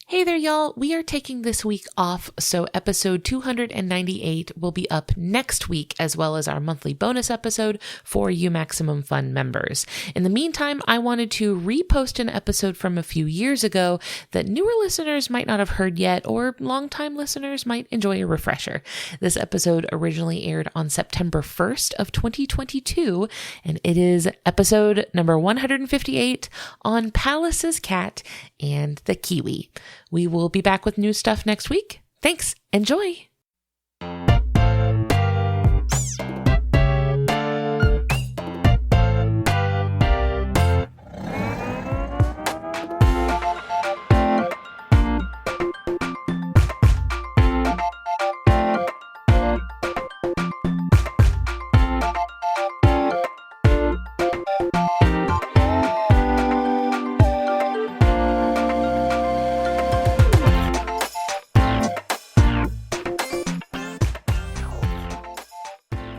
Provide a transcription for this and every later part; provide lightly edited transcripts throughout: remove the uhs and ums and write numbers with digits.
Hey there, y'all. We are taking this week off, so episode 298 will be up next week, as well as our monthly bonus episode for you Maximum Fun members. In the meantime, I wanted to repost an episode from a few years ago that newer listeners might not have heard yet, or longtime listeners might enjoy a refresher. This episode originally aired on September 1st of 2022, and it is episode number 158 on Pallas's cat and the Kiwi. We will be back with new stuff next week. Thanks. Enjoy.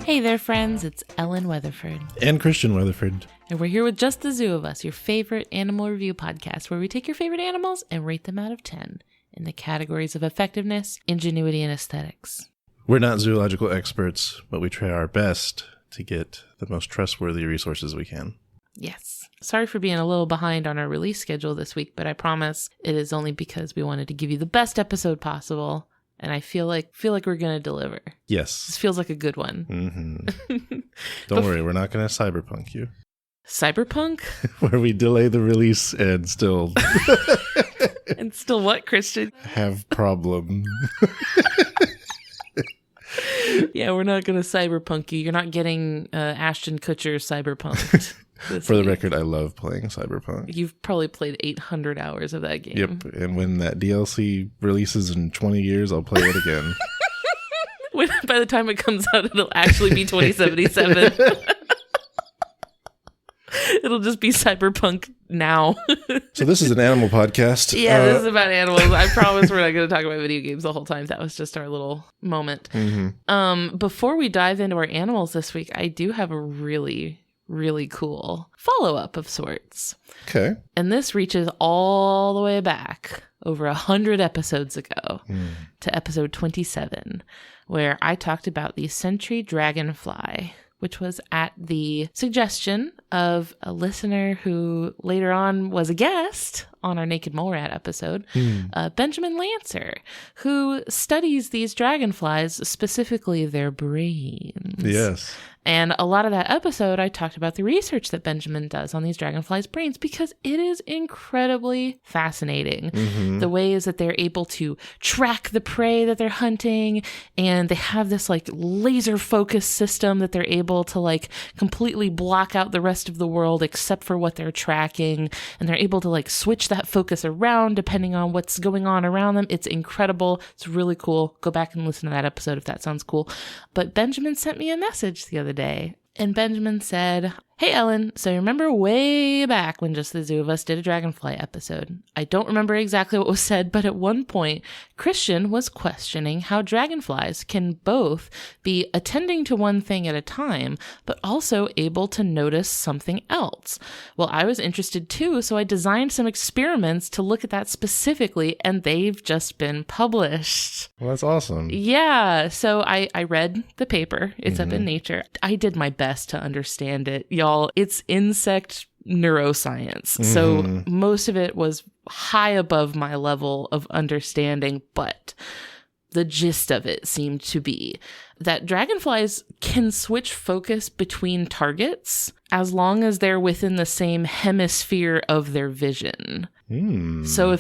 Hey there, friends. It's Ellen Weatherford. And Christian Weatherford. And we're here with Just the Zoo of Us, your favorite animal review podcast, where we take your favorite animals and rate them out of 10 in the categories of effectiveness, ingenuity, and aesthetics. We're not zoological experts, but we try our best to get the most trustworthy resources we can. Yes. Sorry for being a little behind on our release schedule this week, but I promise it is only because we wanted to give you the best episode possible. And I feel like we're going to deliver. Yes. This feels like a good one. Mm-hmm. Don't worry, we're not going to cyberpunk you. Cyberpunk? Where we delay the release and still... And still what, Christian? Have problem. Yeah, we're not going to cyberpunk you. You're not getting Ashton Kutcher cyberpunked. For the record, I love playing Cyberpunk. You've probably played 800 hours of that game. Yep, and when that DLC releases in 20 years, I'll play it again. By the time it comes out, it'll actually be 2077. It'll just be Cyberpunk now. So this is an animal podcast. Yeah, this is about animals. I promise we're not going to talk about video games the whole time. That was just our little moment. Mm-hmm. Before we dive into our animals this week, I do have a really cool follow-up of sorts. Okay. And this reaches all the way back over 100 episodes ago to episode 27, where I talked about the sentry dragonfly, which was at the suggestion of a listener who later on was a guest on our Naked Mole Rat episode, Benjamin Lancer, who studies these dragonflies, specifically their brains. Yes. And a lot of that episode, I talked about the research that Benjamin does on these dragonflies' brains because it is incredibly fascinating. The ways that they're able to track the prey that they're hunting, and they have this like laser focus system that they're able to like completely block out the rest of the world except for what they're tracking, and they're able to like switch that focus around depending on what's going on around them. It's incredible. It's really cool. Go back and listen to that episode if that sounds cool. But Benjamin sent me a message the other day, and Benjamin said, "Hey Ellen, so you remember way back when Just the Zoo of Us did a dragonfly episode? I don't remember exactly what was said, but at one point, Christian was questioning how dragonflies can both be attending to one thing at a time, but also able to notice something else. Well, I was interested too, so I designed some experiments to look at that specifically, and they've just been published." Well, that's awesome. Yeah, so I read the paper. It's up in Nature. I did my best to understand it. Y'all, it's insect neuroscience. So most of it was high above my level of understanding, but the gist of it seemed to be that dragonflies can switch focus between targets as long as they're within the same hemisphere of their vision. So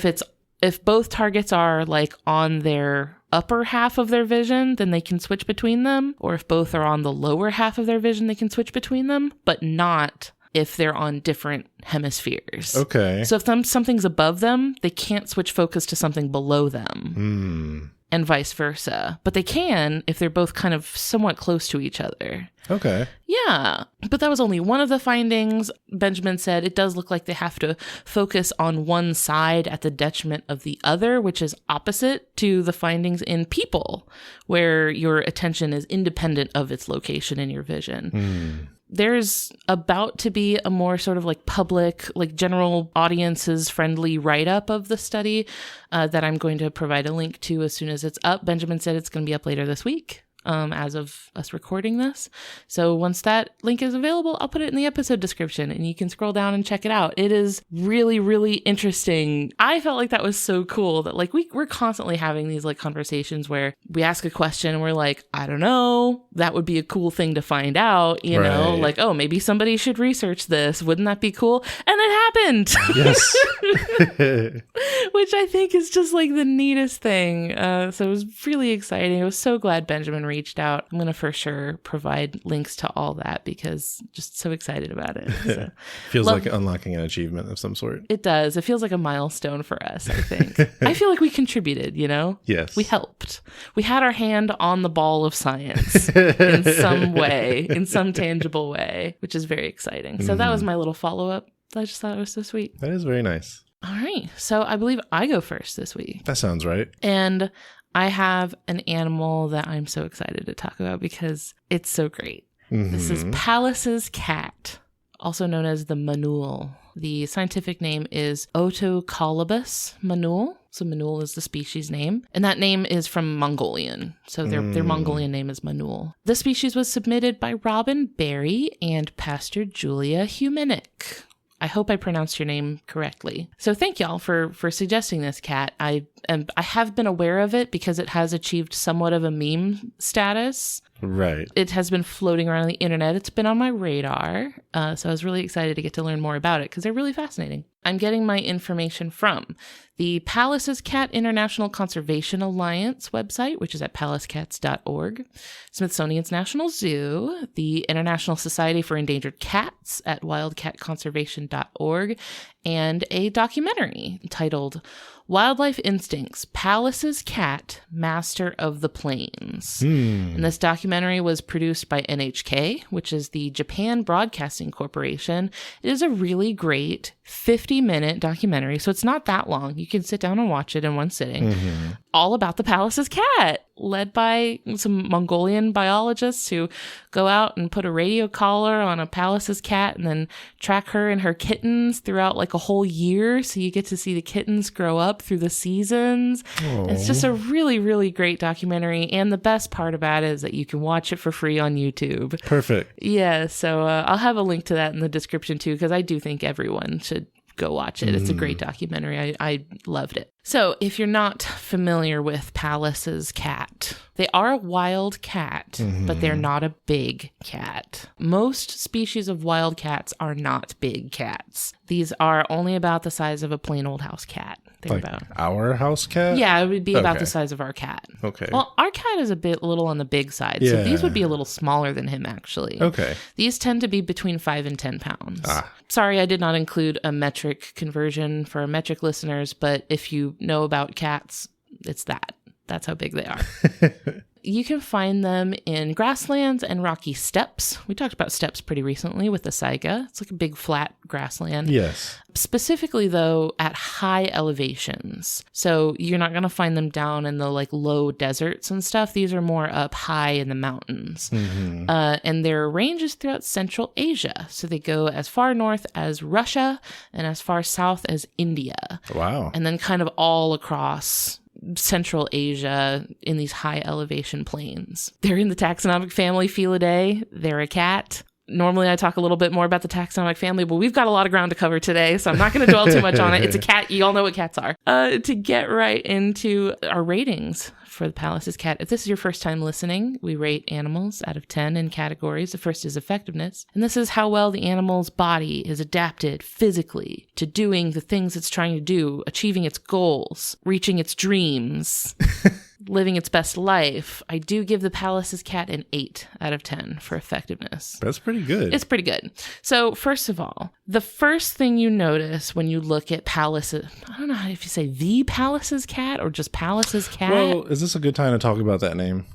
if both targets are like on their upper half of their vision, then they can switch between them. Or if both are on the lower half of their vision, they can switch between them, but not if they're on different hemispheres. Okay. So if something's above them, they can't switch focus to something below them. And vice versa. But they can if they're both kind of somewhat close to each other. Okay. Yeah. But that was only one of the findings. Benjamin said it does look like they have to focus on one side at the detriment of the other, which is opposite to the findings in people, where your attention is independent of its location in your vision. there's about to be a more sort of like public, like general audiences friendly write-up of the study that I'm going to provide a link to as soon as it's up. Benjamin said it's going to be up later this week. As of us recording this. So once that link is available, I'll put it in the episode description and you can scroll down and check it out. It is really, really interesting. I felt like that was so cool that like we're constantly having these like conversations where we ask a question and we're like, I don't know, that would be a cool thing to find out, you know, like, oh, maybe somebody should research this. Wouldn't that be cool? And it happened. Yes. Which I think is just like the neatest thing. So it was really exciting. I was so glad Benjamin reached out. I'm going to for sure provide links to all that because just so excited about it. So, feels like unlocking an achievement of some sort. It does. It feels like a milestone for us, I think. I feel like we contributed, you know? Yes. We helped. We had our hand on the ball of science in some way, in some tangible way, which is very exciting. So that was my little follow-up. I just thought it was so sweet. That is very nice. All right. So I believe I go first this week. That sounds right. And I have an animal that I'm so excited to talk about because it's so great. This is Pallas's cat, also known as the manul. The scientific name is Otocolobus manul. So manul is the species name. And that name is from Mongolian. So their Mongolian name is manul. The species was submitted by Robin Berry and Pastor Julia Humanick. I hope I pronounced your name correctly. So thank y'all for suggesting this cat. I have been aware of it because it has achieved somewhat of a meme status. Right. It has been floating around the internet. It's been on my radar. So I was really excited to get to learn more about it because they're really fascinating. I'm getting my information from the Pallas's Cat International Conservation Alliance website, which is at pallascats.org, Smithsonian's National Zoo, the International Society for Endangered Cats at wildcatconservation.org, and a documentary titled Wildlife Instincts, Pallas's Cat, Master of the Plains. And this documentary was produced by NHK, which is the Japan Broadcasting Corporation. It is a really great 50-minute documentary, so it's not that long. You can sit down and watch it in one sitting. All about the Pallas's cat, led by some Mongolian biologists who go out and put a radio collar on a Pallas's cat and then track her and her kittens throughout like a whole year. So you get to see the kittens grow up through the seasons. Aww. It's just a really, really great documentary. And the best part about it is that you can watch it for free on YouTube. Perfect. Yeah. So I'll have a link to that in the description too, because I do think everyone should go watch it. It's a great documentary. I loved it. So if you're not familiar with Pallas's cat, they are a wild cat, but they're not a big cat. Most species of wild cats are not big cats. These are only about the size of a plain old house cat. They're Like about our house cat? Yeah, it would be about Okay. the size of our cat. Okay. Well, our cat is a little on the big side, so these would be a little smaller than him, actually. Okay. These tend to be between 5 and 10 pounds. Ah. Sorry, I did not include a metric conversion for our metric listeners, but if you know about cats, it's that. That's how big they are. You can find them in grasslands and rocky steppes. We talked about steppes pretty recently with the saiga. It's like a big flat grassland. Yes. Specifically, though, at high elevations. So you're not going to find them down in the like low deserts and stuff. These are more up high in the mountains. And their range is throughout Central Asia. So they go as far north as Russia and as far south as India. Wow. And then kind of all across Central Asia in these high elevation plains. They're in the taxonomic family Felidae. They're a cat. Normally I talk a little bit more about the taxonomic family, but we've got a lot of ground to cover today, so I'm not going to dwell too much on it. It's a cat. You all know what cats are. To get right into our ratings for the Pallas's cat. If this is your first time listening, we rate animals out of 10 in categories. The first is effectiveness. And this is how well the animal's body is adapted physically to doing the things it's trying to do, achieving its goals, reaching its dreams, living its best life. I do give the Pallas's cat an 8 out of 10 for effectiveness. That's pretty good. It's pretty good. So first of all, the first thing you notice when you look at Pallas's, I don't know if you say the Pallas's cat or just Pallas's cat. Well, is this a good time to talk about that name?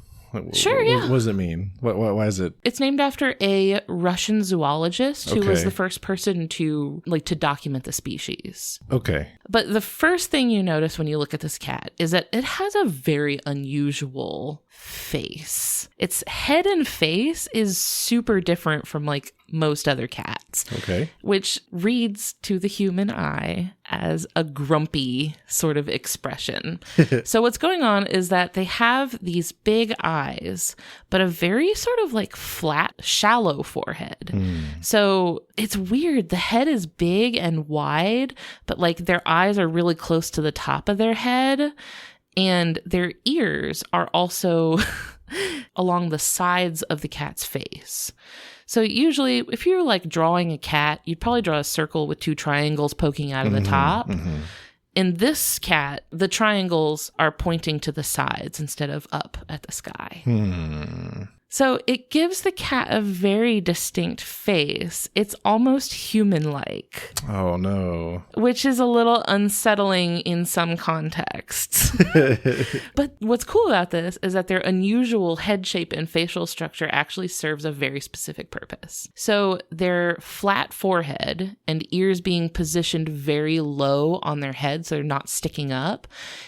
Sure, yeah. What does it mean? Why is it? It's named after a Russian zoologist who was the first person to document the species. Okay. But the first thing you notice when you look at this cat is that it has a very unusual face. Its head and face is super different from most other cats. Okay. Which reads to the human eye as a grumpy sort of expression. So what's going on is that they have these big eyes, but a very sort of flat, shallow forehead. So it's weird. The head is big and wide, but their eyes are really close to the top of their head. And their ears are also along the sides of the cat's face. So usually, if you're drawing a cat, you'd probably draw a circle with 2 triangles poking out of the top. Mm-hmm. In this cat, the triangles are pointing to the sides instead of up at the sky. So it gives the cat a very distinct face. It's almost human-like. Oh, no. Which is a little unsettling in some contexts. But what's cool about this is that their unusual head shape and facial structure actually serves a very specific purpose. So their flat forehead and ears being positioned very low on their head so they're not sticking up,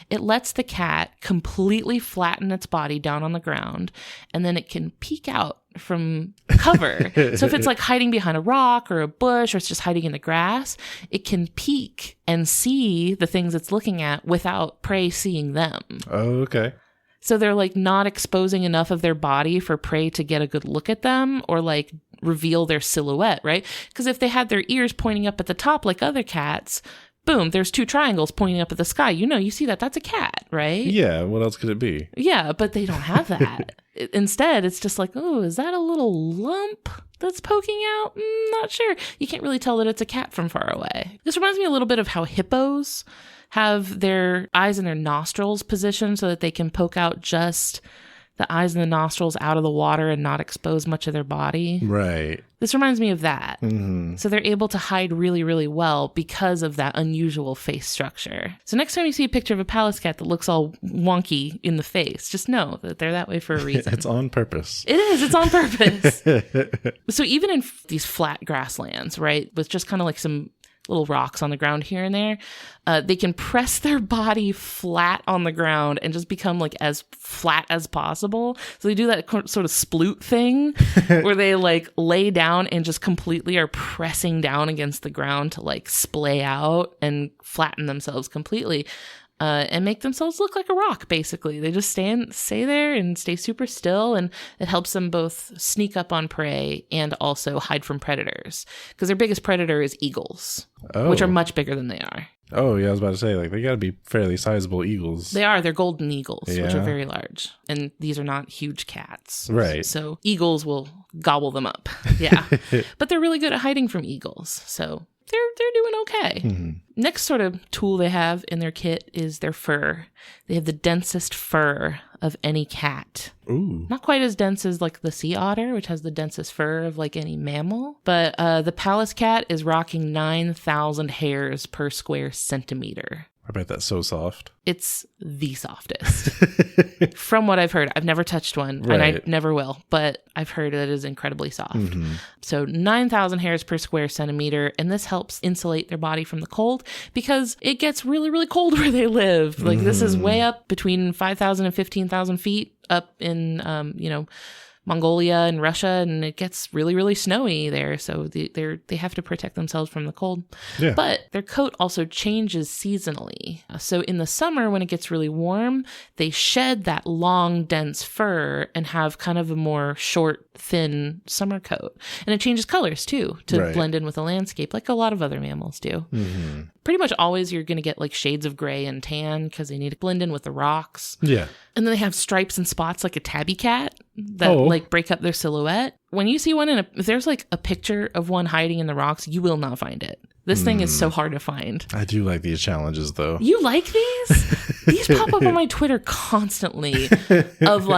it lets the cat completely flatten its body down on the ground, and then it can peek out from cover. So if it's hiding behind a rock or a bush, or it's just hiding in the grass, it can peek and see the things it's looking at without prey seeing them. Oh, okay. So they're not exposing enough of their body for prey to get a good look at them or reveal their silhouette, right? Because if they had their ears pointing up at the top like other cats, boom, there's 2 triangles pointing up at the sky. You see that. That's a cat, right? Yeah, what else could it be? Yeah, but they don't have that. Instead, it's just oh, is that a little lump that's poking out? Not sure. You can't really tell that it's a cat from far away. This reminds me a little bit of how hippos have their eyes and their nostrils positioned so that they can poke out just the eyes and the nostrils out of the water and not expose much of their body. Right. This reminds me of that. Mm-hmm. So they're able to hide really, really well because of that unusual face structure. So next time you see a picture of a Pallas cat that looks all wonky in the face, just know that they're that way for a reason. It's on purpose. It is. It's on purpose. So even in these flat grasslands, right, with just kind of some little rocks on the ground here and there, they can press their body flat on the ground and just become as flat as possible. So they do that sort of sploot thing where they lay down and just completely are pressing down against the ground to splay out and flatten themselves completely. And make themselves look like a rock, basically. They just stay there and stay super still, and it helps them both sneak up on prey and also hide from predators. Because their biggest predator is eagles, which are much bigger than they are. Oh, yeah, I was about to say, they gotta be fairly sizable eagles. They are. They're golden eagles, yeah. Which are very large. And these are not huge cats. Right. So eagles will gobble them up. Yeah. But they're really good at hiding from eagles, so they're doing okay. Mm-hmm. Next sort of tool they have in their kit is their fur. They have the densest fur of any cat. Ooh. Not quite as dense as the sea otter, which has the densest fur of any mammal. But the Pallas cat is rocking 9,000 hairs per square centimeter. I bet that's so soft. It's the softest. From what I've heard. I've never touched one, right. And I never will, but I've heard that it is incredibly soft. Mm-hmm. So 9,000 hairs per square centimeter, and this helps insulate their body from the cold because it gets really, really cold where they live. This is way up between 5,000 and 15,000 feet up in, Mongolia and Russia, and it gets really, really snowy there. So they have to protect themselves from the cold. Yeah. But their coat also changes seasonally. So in the summer, when it gets really warm, they shed that long, dense fur and have kind of a more short, thin summer coat. And it changes colors too to blend in with the landscape, like a lot of other mammals do. Mm-hmm. Pretty much always you're going to get shades of gray and tan because they need to blend in with the rocks. Yeah. And then they have stripes and spots like a tabby cat that break up their silhouette. When you see one if there's a picture of one hiding in the rocks, you will not find it. This thing is so hard to find. I do like these challenges though. You like these? These pop up on my Twitter constantly of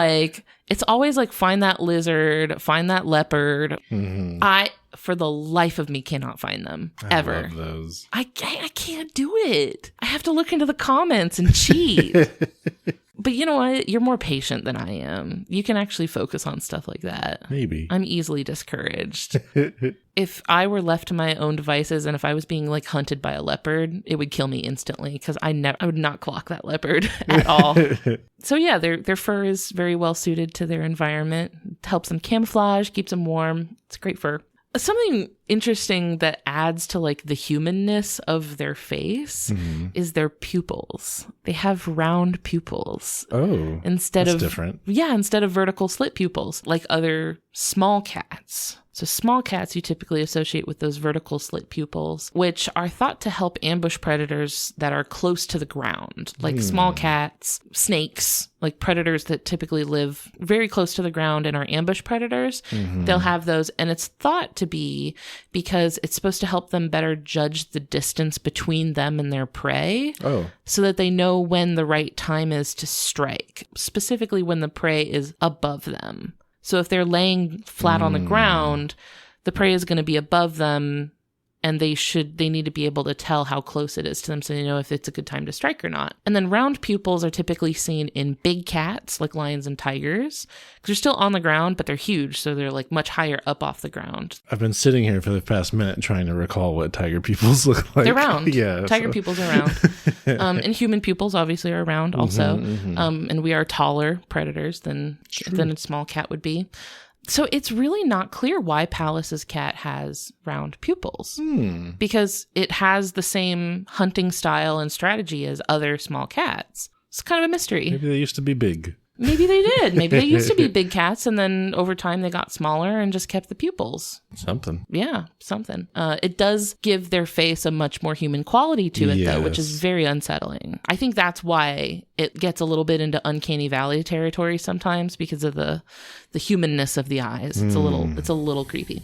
it's always find that lizard, find that leopard. Mm-hmm. I, for the life of me, cannot find them ever. I love those. I can't do it. I have to look into the comments and cheat. But you know what? You're more patient than I am. You can actually focus on stuff like that. Maybe. I'm easily discouraged. If I were left to my own devices and if I was being like hunted by a leopard, it would kill me instantly because I would not clock that leopard at all. So yeah, their fur is very well suited to their environment. It helps them camouflage, keeps them warm. It's great fur. Something interesting that adds to like the humanness of their face is their pupils. They have round pupils. Oh, instead that's of different. Yeah, instead of vertical slit pupils like other small cats. So small cats you typically associate with those vertical slit pupils, which are thought to help ambush predators that are close to the ground, like small cats, snakes, like predators that typically live very close to the ground and are ambush predators. They'll have those, and it's thought to be because it's supposed to help them better judge the distance between them and their prey. Oh. So that they know when the right time is to strike, specifically when the prey is above them. So if they're laying flat on the ground, the prey is going to be above them, and they need to be able to tell how close it is to them so they know if it's a good time to strike or not. And then round pupils are typically seen in big cats like lions and tigers because they're still on the ground, but they're huge. So they're like much higher up off the ground. I've been sitting here for the past minute trying to recall what tiger pupils look like. They're round. Yeah. Tiger pupils are round. And human pupils obviously are round also. And we are taller predators than a small cat would be. So it's really not clear why Pallas's cat has round pupils because it has the same hunting style and strategy as other small cats. It's kind of a mystery. Maybe they used to be big. Maybe they did. Maybe they used to be big cats and then over time they got smaller and just kept the pupils. Something. Yeah, something. It does give their face a much more human quality to it, though, which is very unsettling. I think that's why it gets a little bit into uncanny valley territory sometimes because of the humanness of the eyes. It's a little creepy.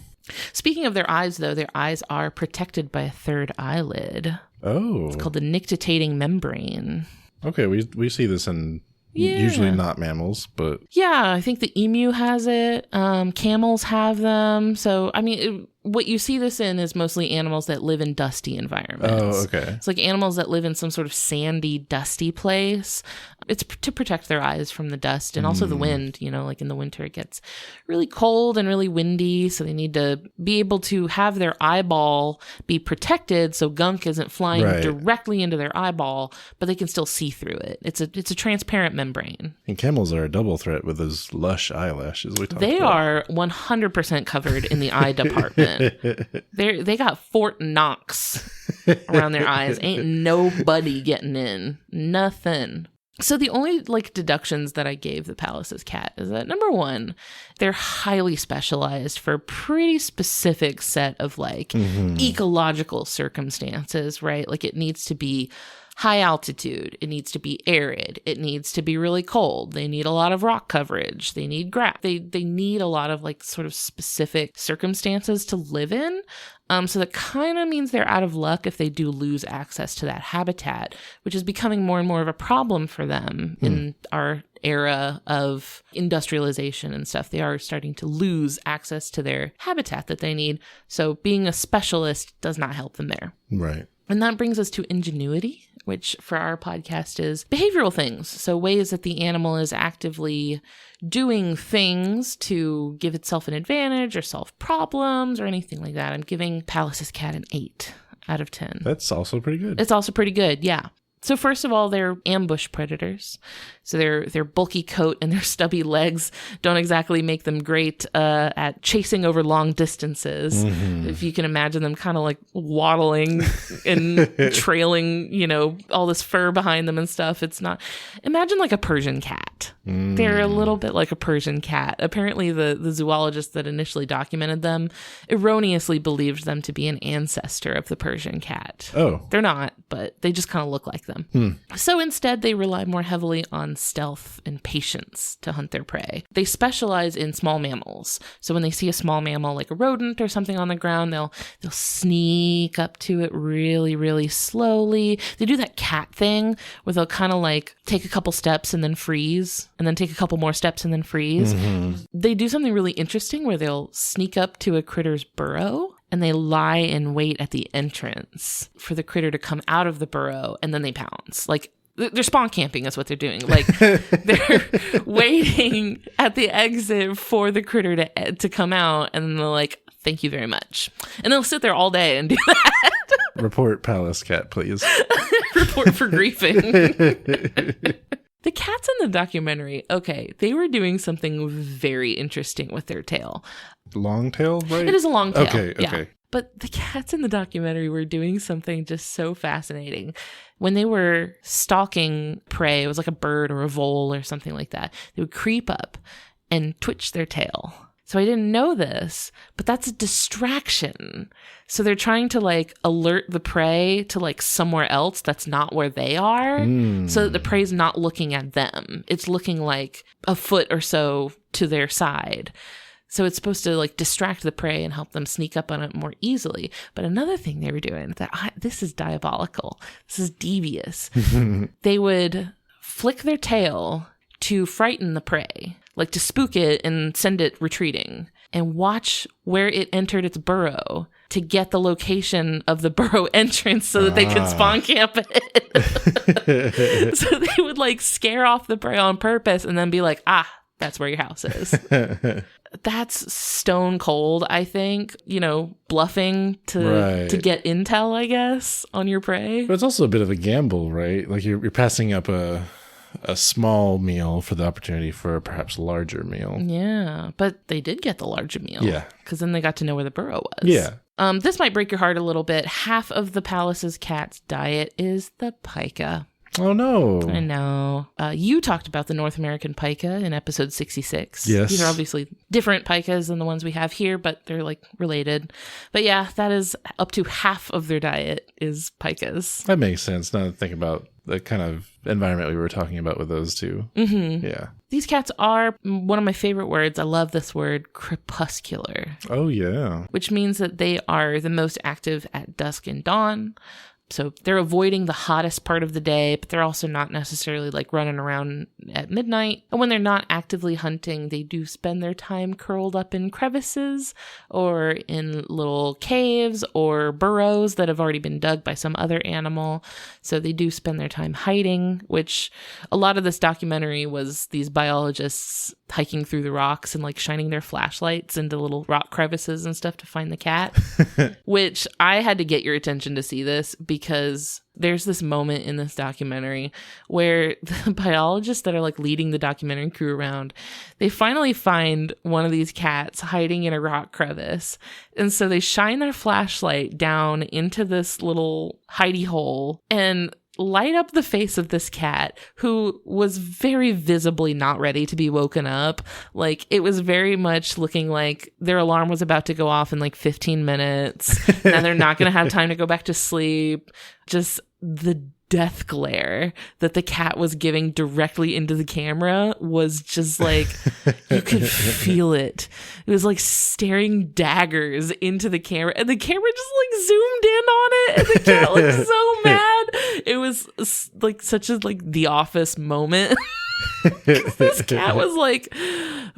Speaking of their eyes, though, their eyes are protected by a third eyelid. Oh. It's called the nictitating membrane. Okay, we see this in usually not mammals, but... Yeah, I think the emu has it. Camels have them. So, I mean, what you see this in is mostly animals that live in dusty environments. Oh, okay. It's like animals that live in some sort of sandy, dusty place. It's to protect their eyes from the dust and also the wind. You know, like in the winter, it gets really cold and really windy. So they need to be able to have their eyeball be protected so gunk isn't flying directly into their eyeball, but they can still see through it. It's a transparent membrane. And camels are a double threat with those lush eyelashes we talked about. They are 100% covered in the eye department. They got Fort Knox around their eyes. Ain't nobody getting in. Nothing. So the only deductions that I gave the Pallas's cat is that number one, they're highly specialized for a pretty specific set of ecological circumstances, right? Like it needs to be high altitude. It needs to be arid. It needs to be really cold. They need a lot of rock coverage. They need grass. They need a lot of sort of specific circumstances to live in. So that kind of means they're out of luck if they do lose access to that habitat, which is becoming more and more of a problem for them in our era of industrialization and stuff. They are starting to lose access to their habitat that they need. So being a specialist does not help them there. Right. And that brings us to ingenuity, which for our podcast is behavioral things. So ways that the animal is actively doing things to give itself an advantage or solve problems or anything like that. I'm giving Pallas's cat an 8 out of 10. That's also pretty good. It's also pretty good, yeah. So first of all, they're ambush predators. So their bulky coat and their stubby legs don't exactly make them great at chasing over long distances. If you can imagine them kind of waddling and trailing, all this fur behind them and stuff. It's not. Imagine a Persian cat. They're a little bit like a Persian cat. Apparently, the zoologist that initially documented them erroneously believed them to be an ancestor of the Persian cat. Oh. They're not, but they just kind of look like them. So instead, they rely more heavily on stealth and patience to hunt their prey. They specialize in small mammals. So when they see a small mammal like a rodent or something on the ground, they'll sneak up to it really, really slowly. They do that cat thing where they'll kind of take a couple steps and then freeze, and then take a couple more steps and then freeze. They do something really interesting where they'll sneak up to a critter's burrow and they lie in wait at the entrance for the critter to come out of the burrow, and then they pounce. They're spawn camping is what they're doing. Like, they're waiting at the exit for the critter to come out, and then they're like, thank you very much. And they'll sit there all day and do that. Report Pallas cat, please. Report for griefing. The cats in the documentary, okay, they were doing something very interesting with their tail. Long tail, right? It is a long tail. Okay. Yeah. But the cats in the documentary were doing something just so fascinating. When they were stalking prey, it was like a bird or a vole or something like that, they would creep up and twitch their tail. So I didn't know this, but that's a distraction. So they're trying to like alert the prey to like somewhere else that's not where they are, so that the prey's not looking at them. It's looking like a foot or so to their side. So it's supposed to like distract the prey and help them sneak up on it more easily. But another thing they were doing this is diabolical. This is devious. They would flick their tail to frighten the prey, like to spook it and send it retreating, and watch where it entered its burrow to get the location of the burrow entrance so that they could spawn camp it. So they would like scare off the prey on purpose and then be like, that's where your house is. That's stone cold, I think, bluffing to get intel, I guess, on your prey. But it's also a bit of a gamble, right? Like you're passing up a small meal for the opportunity for a perhaps larger meal. Yeah, but they did get the larger meal. Yeah. Because then they got to know where the burrow was. Yeah. This might break your heart a little bit. Half of the Pallas's cat's diet is the pika. Oh, no. I know. You talked about the North American pika in episode 66. Yes. These are obviously different pikas than the ones we have here, but they're like related. But yeah, that is up to half of their diet is pikas. That makes sense. Now to think about the kind of environment we were talking about with those two. Mm-hmm. Yeah. These cats are one of my favorite words. I love this word, crepuscular. Oh, yeah. Which means that they are the most active at dusk and dawn. So they're avoiding the hottest part of the day, but they're also not necessarily like running around at midnight. And when they're not actively hunting, they do spend their time curled up in crevices or in little caves or burrows that have already been dug by some other animal. So they do spend their time hiding, which a lot of this documentary was these biologists hiking through the rocks and like shining their flashlights into little rock crevices and stuff to find the cat, which I had to get your attention to see this because there's this moment in this documentary where the biologists that are like leading the documentary crew around, they finally find one of these cats hiding in a rock crevice. And so they shine their flashlight down into this little hidey hole and light up the face of this cat who was very visibly not ready to be woken up. Like it was very much looking like their alarm was about to go off in like 15 minutes. Now they're not going to have time to go back to sleep. Just the death glare that the cat was giving directly into the camera was just like, you could feel it. It was like staring daggers into the camera, and the camera just like zoomed in on it, and the cat looked so mad. It was like such a like The Office moment. This cat was like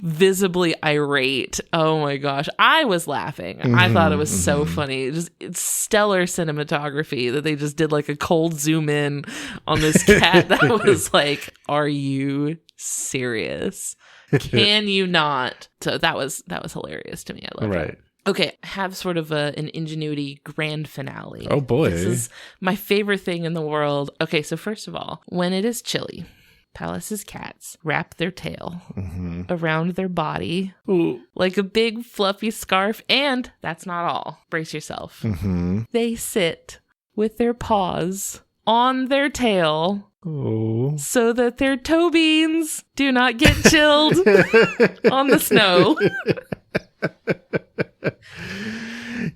visibly irate. Oh my gosh, I was laughing. I thought it was so funny. It's stellar cinematography that they just did like a cold zoom in on this cat that was like, are you serious? Can you not? So that was hilarious to me. I love it. Okay, I have sort of an Ingenuity grand finale. Oh boy. This is my favorite thing in the world. Okay, so first of all, when it is chilly, Pallas's cats wrap their tail around their body like a big fluffy scarf. And that's not all. Brace yourself. They sit with their paws on their tail so that their toe beans do not get chilled on the snow.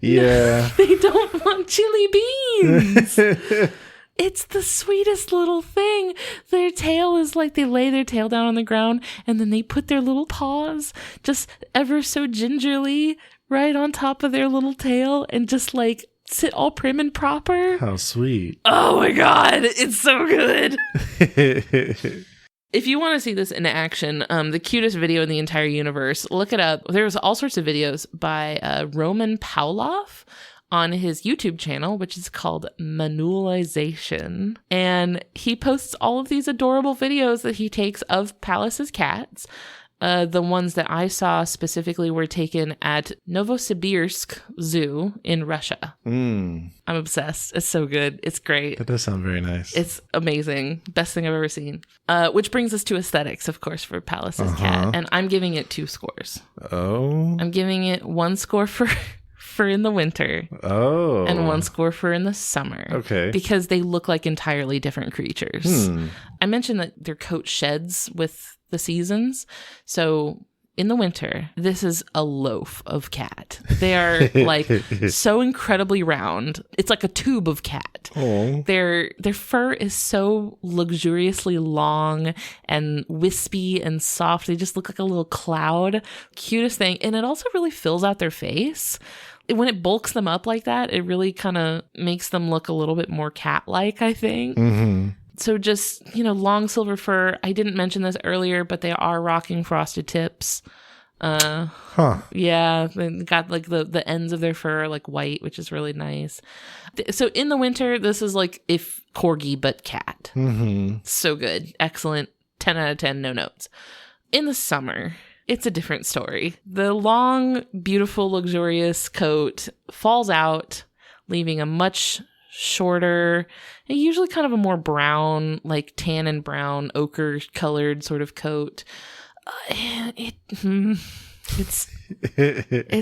Yeah. They don't want chili beans. It's the sweetest little thing. Their tail is like they lay their tail down on the ground and then they put their little paws just ever so gingerly right on top of their little tail and just like sit all prim and proper. How sweet. Oh my God. It's so good. If you want to see this in action, the cutest video in the entire universe, look it up. There's all sorts of videos by Roman Pawlow on his YouTube channel, which is called Manualization. And he posts all of these adorable videos that he takes of Pallas's cats. The ones that I saw specifically were taken at Novosibirsk Zoo in Russia. I'm obsessed. It's so good. It's great. That does sound very nice. It's amazing. Best thing I've ever seen. Which brings us to aesthetics, of course, for Pallas's cat. And I'm giving it 2 scores. Oh. I'm giving it 1 score for in the winter. Oh. And 1 score for in the summer. Okay. Because they look like entirely different creatures. I mentioned that their coat sheds with the seasons. So in the winter, this is a loaf of cat. They are like so incredibly round. It's like a tube of cat. Oh. Their fur is so luxuriously long and wispy and soft. They just look like a little cloud. Cutest thing. And it also really fills out their face. When it bulks them up like that, it really kind of makes them look a little bit more cat-like, I think. So just, long silver fur. I didn't mention this earlier, but they are rocking frosted tips. Yeah, they got like the ends of their fur like white, which is really nice. So in the winter, this is like if corgi but cat. So good. Excellent. 10 out of 10, no notes. In the summer, it's a different story. The long, beautiful, luxurious coat falls out, leaving a much shorter, usually kind of a more brown, like tan and brown, ochre colored sort of coat. It's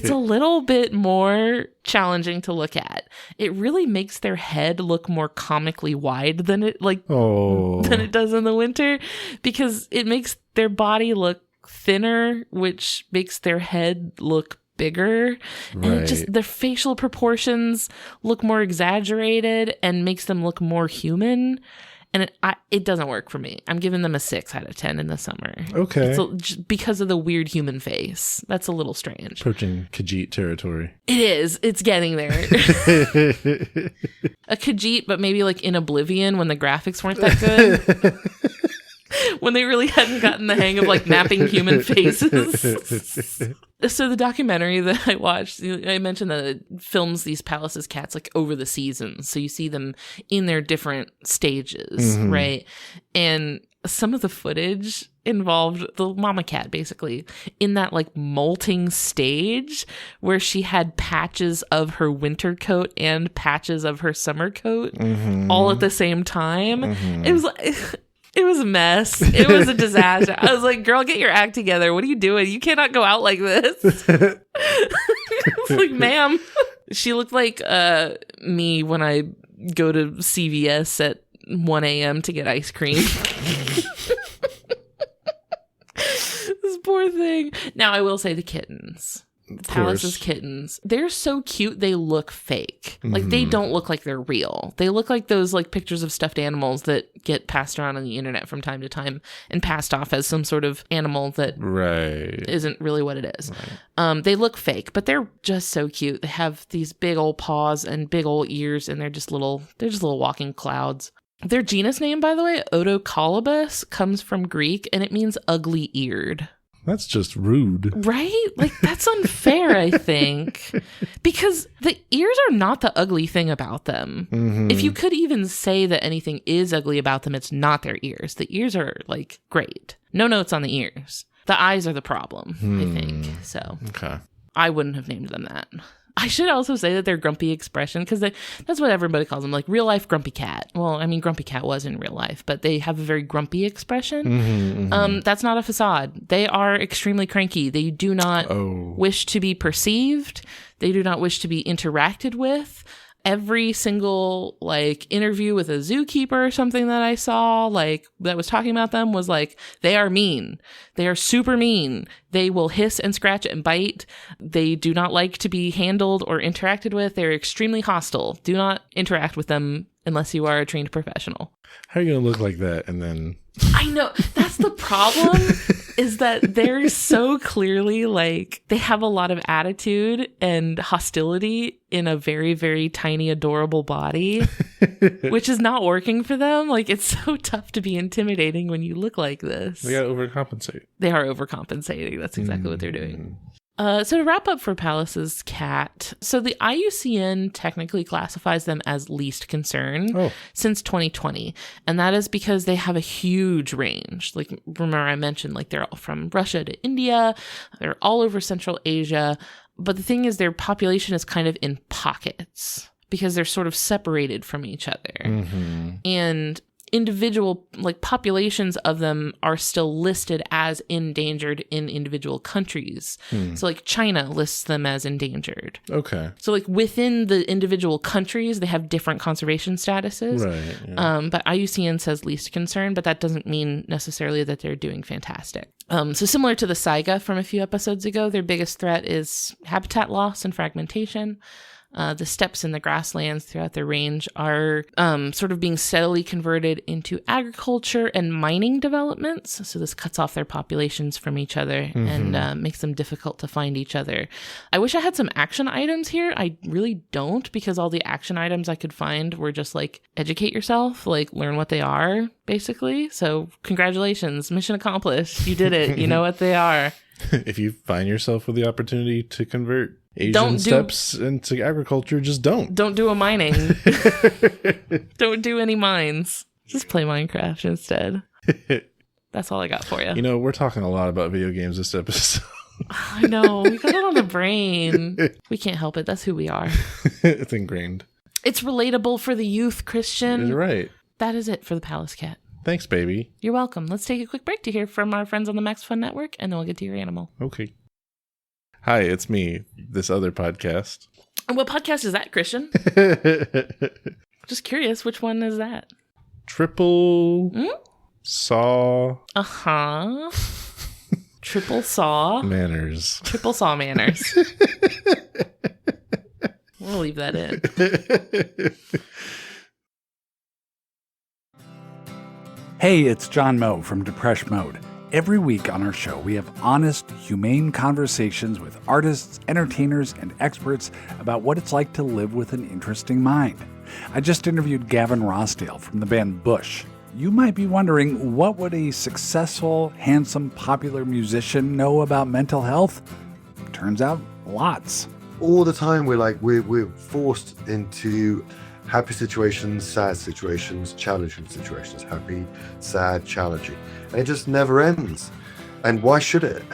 a little bit more challenging to look at. It really makes their head look more comically wide than it does in the winter, because it makes their body look thinner, which makes their head look bigger. Right. And their facial proportions look more exaggerated and makes them look more human. And it doesn't work for me. I'm giving them a 6 out of 10 in the summer. Okay. Just because of the weird human face. That's a little strange. Approaching Khajiit territory. It is. It's getting there. A Khajiit, but maybe like in Oblivion when the graphics weren't that good. When they really hadn't gotten the hang of like mapping human faces. So the documentary that I watched, I mentioned that it films these Pallas's cats like over the seasons. So you see them in their different stages, right? And some of the footage involved the mama cat basically in that like molting stage where she had patches of her winter coat and patches of her summer coat all at the same time. It was like... It was a mess. It was a disaster. I was like, girl, get your act together. What are you doing? You cannot go out like this. I was like, ma'am. She looked like me when I go to CVS at 1 a.m. to get ice cream. This poor thing. Now, I will say the kittens. Pallas's kittens, they're so cute they look fake. Like they don't look like they're real. They look like those like pictures of stuffed animals that get passed around on the internet from time to time and passed off as some sort of animal that isn't really what it is. They look fake, but they're just so cute. They have these big old paws and big old ears, and they're just little walking clouds. Their genus name, by the way, Odocolobus, comes from Greek, and it means ugly eared. That's just rude. Right? Like, that's unfair, I think. Because the ears are not the ugly thing about them. If you could even say that anything is ugly about them, it's not their ears. The ears are, like, great. No notes on the ears. The eyes are the problem, I think. So, I wouldn't have named them that. I should also say that their grumpy expression, because that's what everybody calls them, like real life grumpy cat. Well, I mean, grumpy cat was in real life, but they have a very grumpy expression. That's not a facade. They are extremely cranky. They do not wish to be perceived. They do not wish to be interacted with. Every single like interview with a zookeeper or something that I saw, like that was talking about them, was like, they are mean. They are super mean. They will hiss and scratch and bite. They do not like to be handled or interacted with. They're extremely hostile. Do not interact with them unless you are a trained professional. How are you going to look like that and then... I know. That's the problem, is that they're so clearly like, they have a lot of attitude and hostility in a very, very tiny, adorable body, which is not working for them. Like, it's so tough to be intimidating when you look like this. They got to overcompensate. They are overcompensating. That's exactly what they're doing. So to wrap up for Pallas's cat, so the IUCN technically classifies them as least concern since 2020. And that is because they have a huge range. Like, remember I mentioned, like, they're all from Russia to India. They're all over Central Asia. But the thing is, their population is kind of in pockets because they're sort of separated from each other. And individual, like, populations of them are still listed as endangered in individual countries. So, like, China lists them as endangered. Okay. So, like, within the individual countries, they have different conservation statuses. Right. Yeah. But IUCN says least concern, but that doesn't mean necessarily that they're doing fantastic. So similar to the saiga from a few episodes ago, their biggest threat is habitat loss and fragmentation. The steppes in the grasslands throughout their range are sort of being steadily converted into agriculture and mining developments. So this cuts off their populations from each other and makes them difficult to find each other. I wish I had some action items here. I really don't, because all the action items I could find were just like, educate yourself, like learn what they are, basically. So congratulations, mission accomplished. You did it. You know what they are. If you find yourself with the opportunity to convert Asian steppes into agriculture, just don't. Don't do a mining. Don't do any mines. Just play Minecraft instead. That's all I got for you. You know, we're talking a lot about video games this episode. I know. We got it on the brain. We can't help it. That's who we are. It's ingrained. It's relatable for the youth, Christian. You're right. That is it for the Pallas Cat. Thanks, baby. You're welcome. Let's take a quick break to hear from our friends on the Max Fun Network, and then we'll get to your animal. Okay. Hi, it's me, this other podcast. And what podcast is that, Christian? Just curious, which one is that? Triple Saw. Triple Saw. Manners. Triple Saw Manners. We'll leave that in. Hey, it's John Moe from Depeche Mode. Every week on our show, we have honest, humane conversations with artists, entertainers, and experts about what it's like to live with an interesting mind. I just interviewed Gavin Rossdale from the band Bush. You might be wondering, what would a successful, handsome, popular musician know about mental health? Turns out, lots. All the time we're forced into happy situations, sad situations, challenging situations, happy, sad, challenging. And it just never ends. And why should it?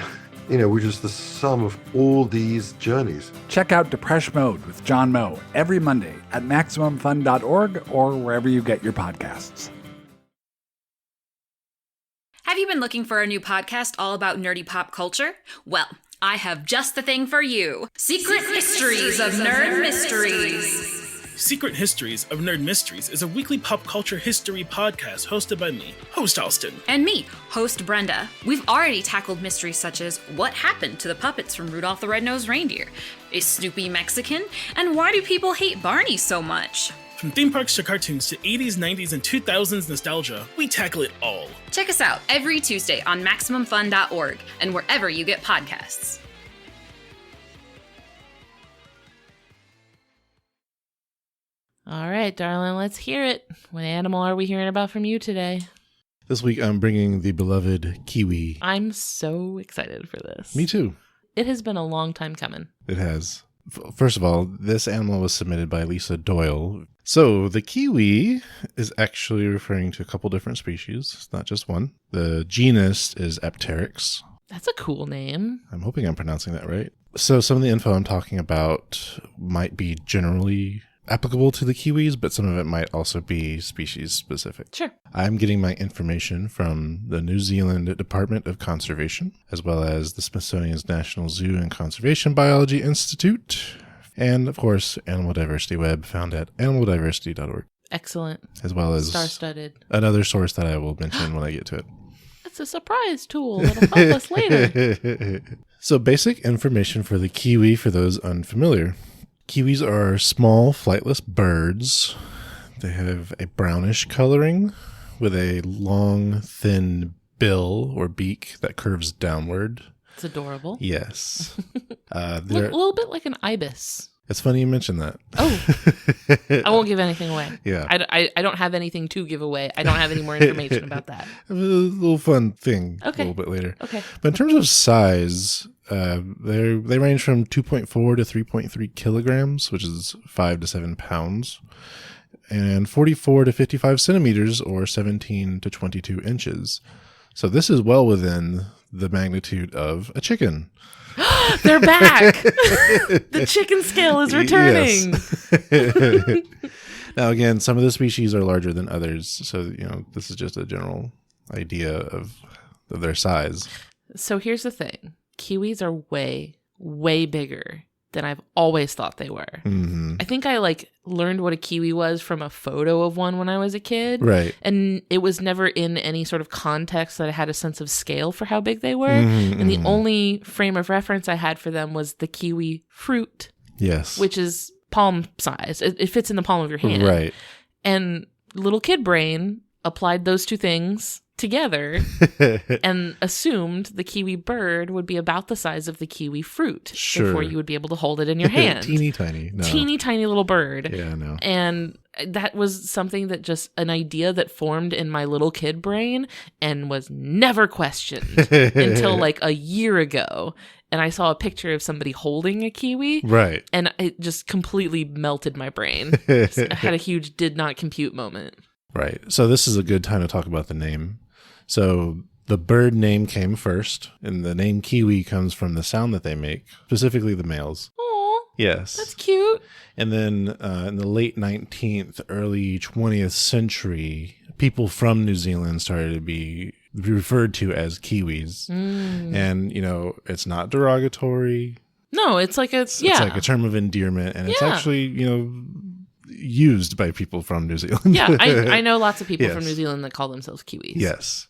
You know, we're just the sum of all these journeys. Check out Depeche Mode with John Moe every Monday at MaximumFun.org or wherever you get your podcasts. Have you been looking for a new podcast all about nerdy pop culture? Well, I have just the thing for you. Secret Histories of Nerd Mysteries. Secret Histories of Nerd Mysteries is a weekly pop culture history podcast hosted by me, host Alston. And me, host Brenda. We've already tackled mysteries such as what happened to the puppets from Rudolph the Red-Nosed Reindeer? Is Snoopy Mexican? And why do people hate Barney so much? From theme parks to cartoons to 80s, 90s, and 2000s nostalgia, we tackle it all. Check us out every Tuesday on MaximumFun.org and wherever you get podcasts. All right, darling, let's hear it. What animal are we hearing about from you today? This week, I'm bringing the beloved Kiwi. I'm so excited for this. Me too. It has been a long time coming. It has. First of all, this animal was submitted by Lisa Doyle. So the Kiwi is actually referring to a couple different species. It's not just one. The genus is Apteryx. That's a cool name. I'm hoping I'm pronouncing that right. So some of the info I'm talking about might be generally applicable to the Kiwis, but some of it might also be species specific. Sure. I'm getting my information from the New Zealand Department of Conservation, as well as the Smithsonian's National Zoo and Conservation Biology Institute, and of course, Animal Diversity Web, found at animaldiversity.org. Excellent. As well as star-studded. Another source that I will mention when I get to it. It's a surprise tool. It'll help us later. So basic information for the Kiwi for those unfamiliar. Kiwis are small, flightless birds. They have a brownish coloring with a long, thin bill or beak that curves downward. It's adorable. Yes. A little bit like an ibis. It's funny you mentioned that. Oh, I won't give anything away. Yeah. I don't have anything to give away. I don't have any more information about that. A little fun thing a little bit later. Okay. But in terms of size, They range from 2.4 to 3.3 kilograms, which is 5 to 7 pounds, and 44 to 55 centimeters, or 17 to 22 inches. So this is well within the magnitude of a chicken. They're back. The chicken scale is returning. Yes. Now, again, some of the species are larger than others. So, this is just a general idea of their size. So here's the thing. Kiwis are way, way bigger than I've always thought they were. Mm-hmm. I think I learned what a kiwi was from a photo of one when I was a kid. Right. And it was never in any sort of context that I had a sense of scale for how big they were. Mm-hmm, and the only frame of reference I had for them was the kiwi fruit. Yes. Which is palm size. It fits in the palm of your hand. Right. And little kid brain applied those two things together and assumed the kiwi bird would be about the size of the kiwi fruit. Sure. Therefore, you would be able to hold it in your hand. Teeny tiny. No. Teeny tiny little bird. Yeah, no. And that was something that just an idea that formed in my little kid brain and was never questioned until a year ago. And I saw a picture of somebody holding a kiwi. Right. And it just completely melted my brain. I had a huge did not compute moment. Right. So this is a good time to talk about the name. So the bird name came first, and the name kiwi comes from the sound that they make, specifically the males. Aw. Yes. That's cute. And then in the late 19th, early 20th century, people from New Zealand started to be referred to as Kiwis. And, it's not derogatory. No, it's like It's like a term of endearment, and it's actually, used by people from New Zealand. Yeah, I know lots of people Yes. from New Zealand that call themselves Kiwis. Yes.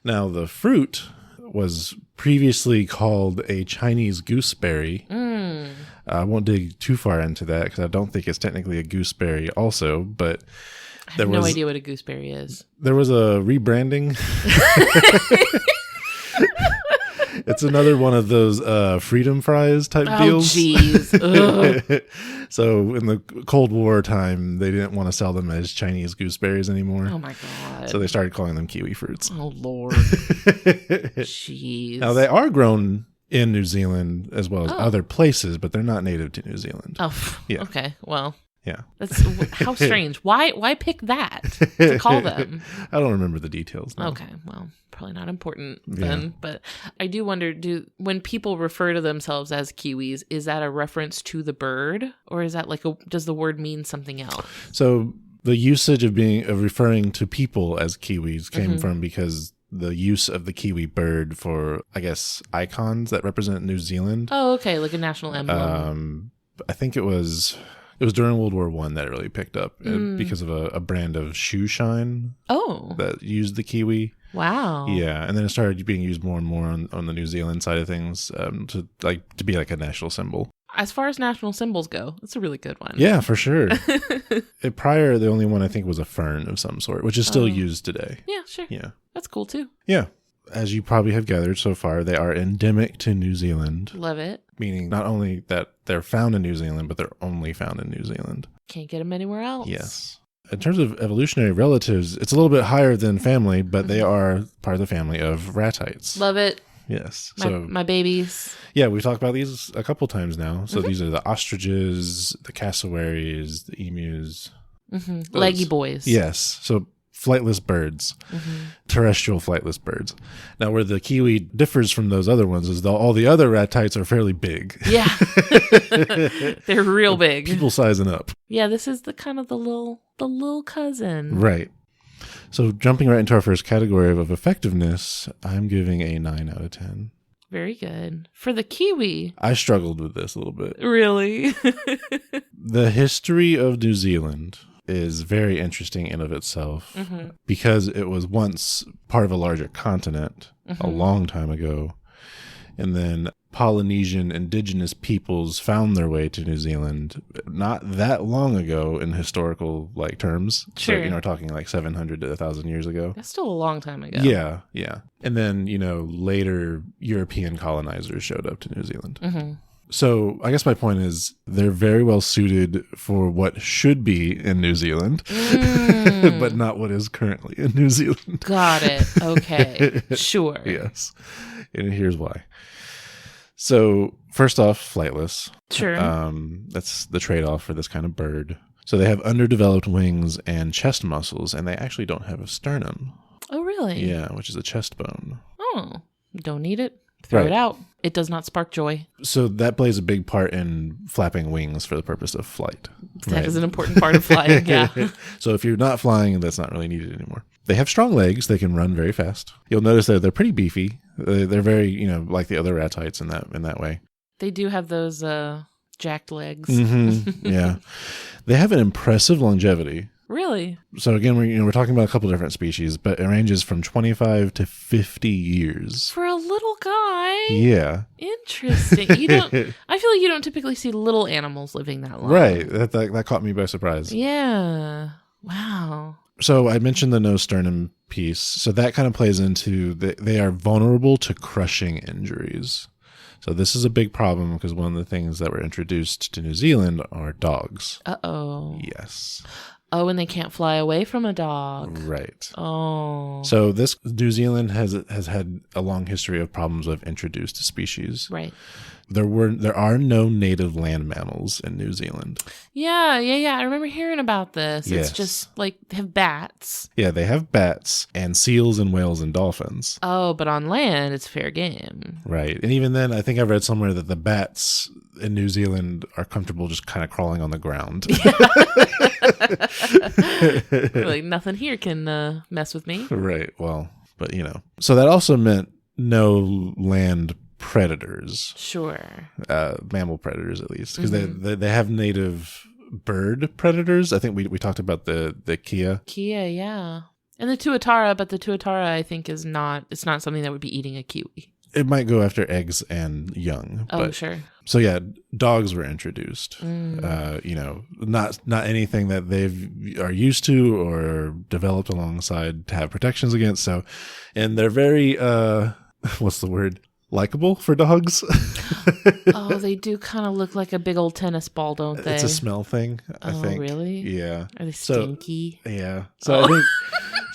Now, the fruit was previously called a Chinese gooseberry. I won't dig too far into that because I don't think it's technically a gooseberry also, but I have no idea what a gooseberry is. there was a rebranding. It's another one of those freedom fries type deals. Oh, jeez. So in the Cold War time, they didn't want to sell them as Chinese gooseberries anymore. Oh, my God. So they started calling them kiwi fruits. Oh, Lord. Jeez. Now, they are grown in New Zealand as well as other places, but they're not native to New Zealand. Oh, Yeah. Okay. Well, Yeah. that's how strange. Why pick that to call them? I don't remember the details. No. Okay, well, probably not important then. But I do wonder, when people refer to themselves as Kiwis, is that a reference to the bird, or is that does the word mean something else? So the usage of referring to people as Kiwis came from because the use of the kiwi bird for, I guess, icons that represent New Zealand. Oh, okay, like a national emblem. I think it was during World War I that it really picked up because of a brand of shoe shine that used the kiwi. Wow. Yeah, and then it started being used more and more on the New Zealand side of things to be like a national symbol. As far as national symbols go, it's a really good one. Yeah, for sure. Prior, the only one I think was a fern of some sort, which is still used today. Yeah, sure. Yeah. That's cool too. Yeah. As you probably have gathered so far, they are endemic to New Zealand. Love it. Meaning not only that they're found in New Zealand, but they're only found in New Zealand. Can't get them anywhere else. Yes. In terms of evolutionary relatives, it's a little bit higher than family, but they are part of the family of ratites. Love it. Yes. My babies. Yeah, we've talked about these a couple times now. So these are the ostriches, the cassowaries, the emus. Leggy boys. Yes. So flightless birds, terrestrial flightless birds. Now, where the kiwi differs from those other ones is all the other ratites are fairly big. Yeah. They're real big. People sizing up. Yeah, this is the little cousin. Right. So jumping right into our first category of effectiveness, I'm giving a 9 out of 10. Very good. For the kiwi. I struggled with this a little bit. Really? The history of New Zealand is very interesting in of itself because it was once part of a larger continent a long time ago. And then Polynesian indigenous peoples found their way to New Zealand not that long ago in historical terms. Sure. So, we're talking 700 to 1,000 years ago. That's still a long time ago. Yeah, yeah. And then, later European colonizers showed up to New Zealand. So I guess my point is they're very well suited for what should be in New Zealand, but not what is currently in New Zealand. Got it. Okay. Sure. Yes. And here's why. So first off, flightless. Sure. That's the trade-off for this kind of bird. So they have underdeveloped wings and chest muscles, and they actually don't have a sternum. Oh, really? Yeah, which is a chest bone. Oh, don't need it. Throw it out. It does not spark joy. So that plays a big part in flapping wings for the purpose of flight. That is an important part of flying, yeah. So if you're not flying, that's not really needed anymore. They have strong legs. They can run very fast. You'll notice that they're pretty beefy. They're very, like the other ratites in that way. They do have those jacked legs. Mm-hmm. Yeah. They have an impressive longevity. Really? So again, we're talking about a couple different species, but it ranges from 25 to 50 years. For a little guy? Yeah. Interesting. I feel like you don't typically see little animals living that long. Right. That caught me by surprise. Yeah. Wow. So I mentioned the no sternum piece. So that kind of plays into they are vulnerable to crushing injuries. So this is a big problem because one of the things that were introduced to New Zealand are dogs. Uh-oh. Yes. Oh, and they can't fly away from a dog. Right. Oh. So this New Zealand has had a long history of problems with introduced species. Right. There are no native land mammals in New Zealand. Yeah. I remember hearing about this. Yes. It's just like they have bats. Yeah, they have bats and seals and whales and dolphins. Oh, but on land, it's fair game. Right. And even then, I think I read somewhere that the bats in New Zealand are comfortable just kind of crawling on the ground. Like nothing here can mess with me. Right. Well, but So that also meant no land predators. Sure. Mammal predators, at least, because they have native bird predators. I think we talked about the Kia. Kia, yeah. And the tuatara, but the tuatara I think it's not something that would be eating a kiwi. It might go after eggs and young. Oh, sure. So yeah, dogs were introduced. Not anything that they are used to or developed alongside to have protections against. So, and they're very what's the word? Likeable for dogs. Oh, they do kind of look like a big old tennis ball, don't they? It's a smell thing, I think. Oh, really? Yeah. Are they stinky? Yeah. So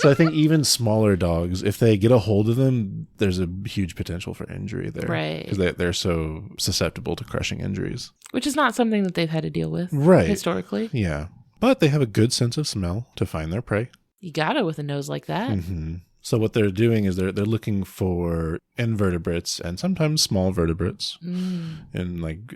I think even smaller dogs, if they get a hold of them, there's a huge potential for injury there. Right. Because they're so susceptible to crushing injuries. Which is not something that they've had to deal with. Right. Historically. Yeah. But they have a good sense of smell to find their prey. You gotta with a nose like that. Mm-hmm. So what they're doing is they're looking for invertebrates and sometimes small vertebrates and like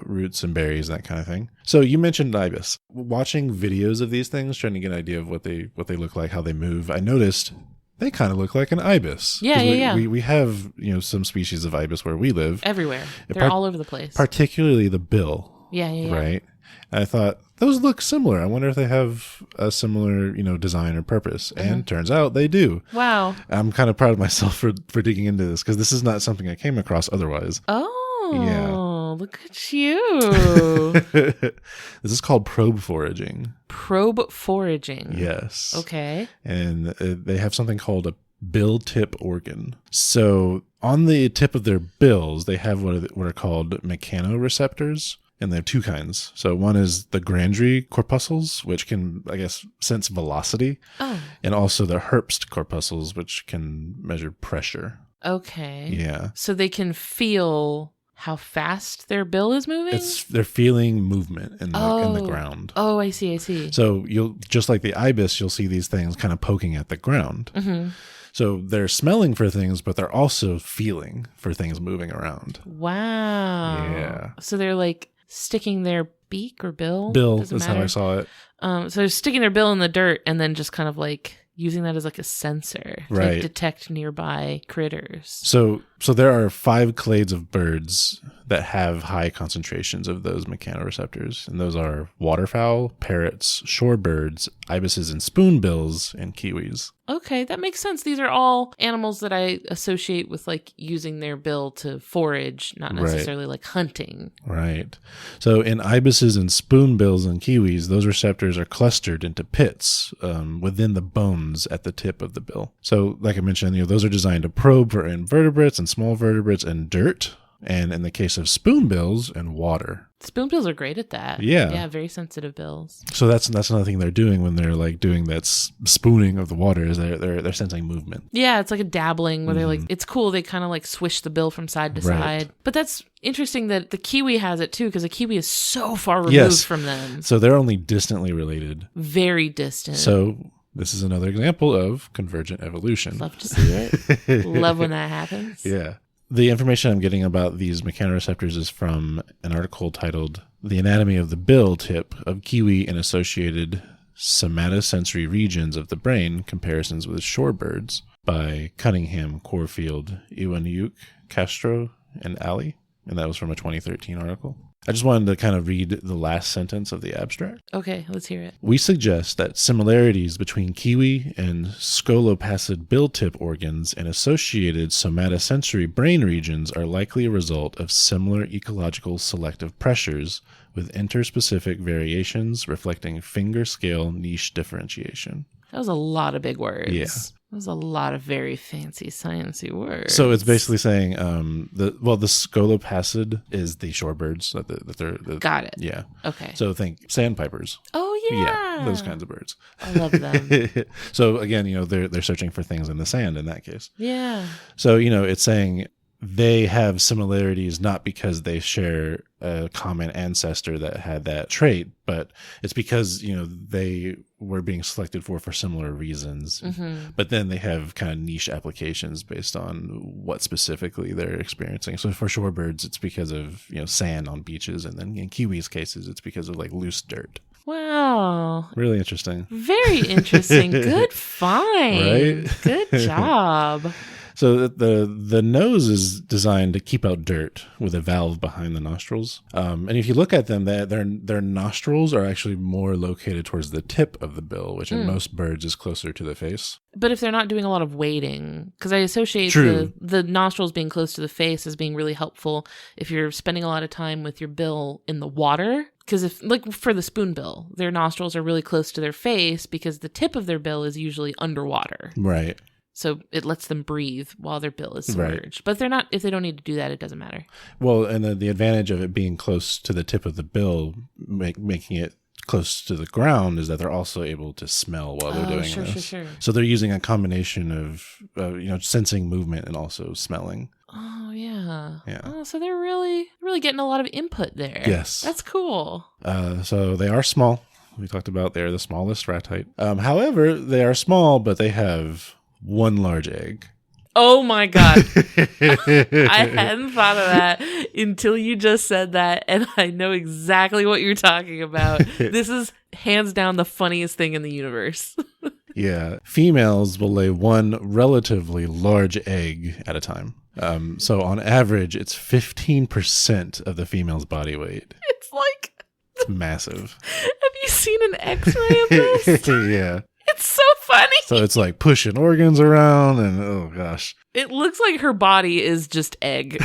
roots and berries and that kind of thing. So you mentioned ibis. Watching videos of these things, trying to get an idea of what they look like, how they move, I noticed they kind of look like an ibis. Yeah. We have some species of ibis where we live. Everywhere. They're all over the place. Particularly the bill. Yeah. Right? And I thought, those look similar. I wonder if they have a similar, design or purpose. And turns out they do. Wow. I'm kind of proud of myself for digging into this because this is not something I came across otherwise. Oh, yeah. Look at you. This is called probe foraging. Probe foraging. Yes. Okay. And they have something called a bill tip organ. So on the tip of their bills, they have what are called mechanoreceptors. And they have two kinds. So one is the Grandry corpuscles, which can, I guess, sense velocity. Oh. And also the Herbst corpuscles, which can measure pressure. Okay. Yeah. So they can feel how fast their bill is moving? They're feeling movement in the ground. Oh, I see. So you'll, just like the ibis, you'll see these things kind of poking at the ground. Mm-hmm. So they're smelling for things, but they're also feeling for things moving around. Wow. Yeah. So they're like sticking their beak or bill? Bill, that's how I saw it. So they're sticking their bill in the dirt and then just kind of like using that as like a sensor to like detect nearby critters. So there are 5 clades of birds that have high concentrations of those mechanoreceptors, and those are waterfowl, parrots, shorebirds, ibises and spoonbills, and kiwis. Okay, that makes sense. These are all animals that I associate with like using their bill to forage, not necessarily like hunting. Right. So in ibises and spoonbills and kiwis, those receptors are clustered into pits within the bones at the tip of the bill. So like I mentioned, those are designed to probe for invertebrates and small vertebrates and dirt. and in the case of spoonbills, and water. Spoonbills are great at that. Yeah. Yeah, very sensitive bills. So that's another thing they're doing when they're like doing that spooning of the water is they're sensing movement. Yeah, it's like a dabbling where they're like, it's cool. They kind of like swish the bill from side to side. But that's interesting that the kiwi has it too, because the kiwi is so far removed from them. So they're only distantly related. Very distant. So this is another example of convergent evolution. Love to see it. Love when that happens. Yeah. The information I'm getting about these mechanoreceptors is from an article titled The Anatomy of the Bill Tip of Kiwi and Associated Somatosensory Regions of the Brain, Comparisons with Shorebirds by Cunningham, Corfield, Iwaniuk, Castro, and Ali. And that was from a 2013 article. I just wanted to kind of read the last sentence of the abstract. Okay, let's hear it. We suggest that similarities between kiwi and scolopasid bill tip organs and associated somatosensory brain regions are likely a result of similar ecological selective pressures with interspecific variations reflecting finger scale niche differentiation. That was a lot of big words. Yeah. That was a lot of very fancy, sciencey words. So it's basically saying the scolopasid is the shorebirds that they're Got it. Yeah. Okay. So think sandpipers. Oh yeah. Yeah, those kinds of birds. I love them. So again, they're searching for things in the sand in that case. Yeah. So it's saying they have similarities not because they share a common ancestor that had that trait, but it's because they were being selected for similar reasons. Mm-hmm. But then they have kind of niche applications based on what specifically they're experiencing. So for shorebirds, it's because of sand on beaches, and then in kiwis' cases, it's because of like loose dirt. Wow. Really interesting. Very interesting. Good find. Right? Good job. So the nose is designed to keep out dirt with a valve behind the nostrils. And if you look at them, their nostrils are actually more located towards the tip of the bill, which in most birds is closer to the face. But if they're not doing a lot of wading, because I associate the nostrils being close to the face as being really helpful if you're spending a lot of time with your bill in the water. Because if, like for the spoonbill, their nostrils are really close to their face because the tip of their bill is usually underwater. Right. So it lets them breathe while their bill is submerged. Right. But if they don't need to do that, it doesn't matter. Well, and the advantage of it being close to the tip of the bill, making it close to the ground, is that they're also able to smell while they're doing this. Sure. So they're using a combination of sensing movement and also smelling. Oh, yeah. Yeah. Oh, so they're really getting a lot of input there. Yes. That's cool. So they are small. We talked about they're the smallest rat type. However, they are small, but they have one large egg. Oh my God. I hadn't thought of that until you just said that, and I know exactly what you're talking about. This is hands down the funniest thing in the universe. Yeah. Females will lay one relatively large egg at a time. So on average, it's 15% of the female's body weight. It's massive. Have you seen an X-ray of this? Yeah. It's so funny. So it's like pushing organs around and oh gosh. It looks like her body is just egg.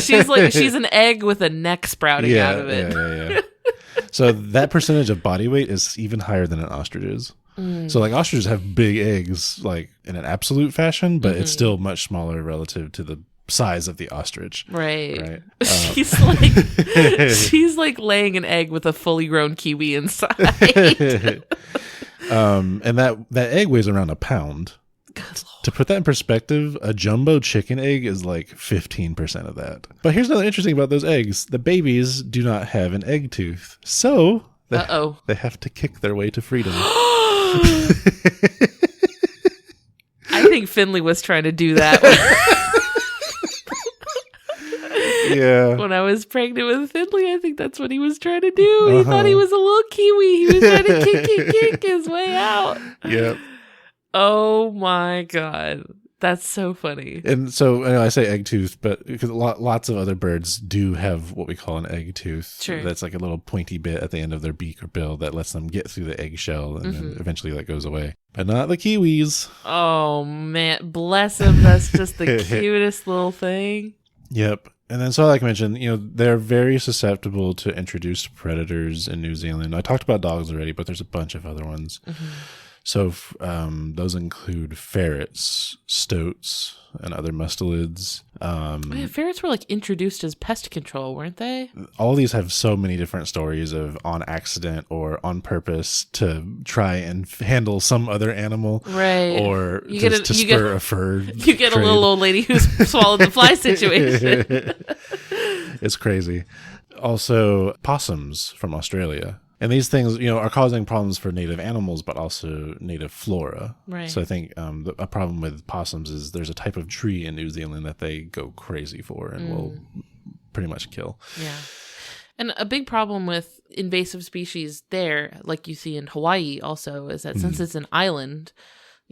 She's an egg with a neck sprouting out of it. Yeah. So that percentage of body weight is even higher than an ostrich's. So like ostriches have big eggs like in an absolute fashion, but it's still much smaller relative to the size of the ostrich. Right. She's like laying an egg with a fully grown kiwi inside. And that egg weighs around a pound. To put that in perspective, a jumbo chicken egg is like 15% of that. But here's another interesting about those eggs. The babies do not have an egg tooth. So they have to kick their way to freedom. I think Finley was trying to do that. Yeah. When I was pregnant with Finley, I think that's what he was trying to do. He thought he was a little kiwi. He was trying to kick his way out. Yep. Oh my God. That's so funny. And so I say egg tooth, but because lots of other birds do have what we call an egg tooth. Sure. That's like a little pointy bit at the end of their beak or bill that lets them get through the eggshell, and then eventually that goes away. But not the kiwis. Oh man, bless them. That's just the cutest little thing. Yep. And then, so like I mentioned, they're very susceptible to introduced predators in New Zealand. I talked about dogs already, but there's a bunch of other ones. Mm-hmm. So those include ferrets, stoats, and other mustelids. Ferrets were like introduced as pest control, weren't they? All these have so many different stories of on accident or on purpose to try and handle some other animal, right? Or to spur a fur. You get a little old lady who's swallowed the fly situation. It's crazy. Also, possums from Australia. And these things, are causing problems for native animals, but also native flora. Right. So I think a problem with possums is there's a type of tree in New Zealand that they go crazy for and will pretty much kill. Yeah. And a big problem with invasive species there, like you see in Hawaii also, is that since it's an island,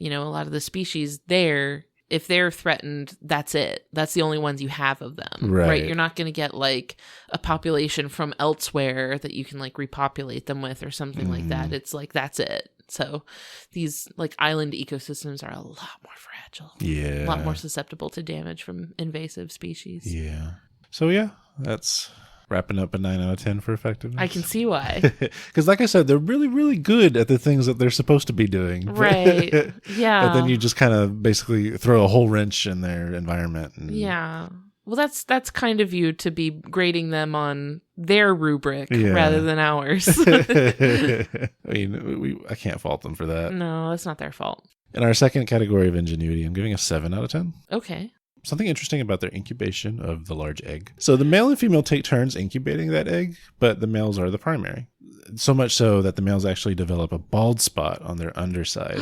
a lot of the species there, if they're threatened, that's it. That's the only ones you have of them, right? You're not going to get like a population from elsewhere that you can like repopulate them with or something like that. It's like, that's it. So these like island ecosystems are a lot more fragile. Yeah. A lot more susceptible to damage from invasive species. Yeah. So yeah, that's wrapping up a 9 out of 10 for effectiveness. I can see why. Because like I said, they're really, really good at the things that they're supposed to be doing. Right. Yeah. But then you just kind of basically throw a whole wrench in their environment. Yeah. Well, that's kind of you to be grading them on their rubric rather than ours. I mean, I can't fault them for that. No, that's not their fault. In our second category of ingenuity, I'm giving a 7 out of 10. Okay. Something interesting about their incubation of the large egg. So the male and female take turns incubating that egg, but the males are the primary. So much so that the males actually develop a bald spot on their underside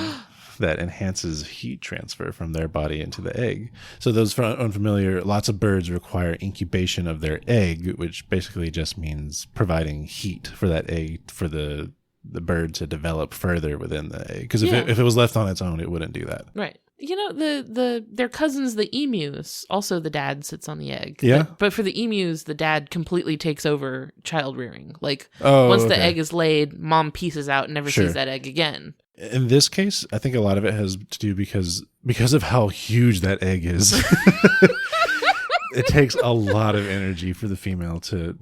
that enhances heat transfer from their body into the egg. So those unfamiliar, lots of birds require incubation of their egg, which basically just means providing heat for that egg for the bird to develop further within the egg. Because if it was left on its own, it wouldn't do that. Right. Their cousins, the emus, also the dad sits on the egg. Yeah. But for the emus, the dad completely takes over child rearing. Like, once the egg is laid, mom pieces out and never sees that egg again. In this case, I think a lot of it has to do because of how huge that egg is. It takes a lot of energy for the female to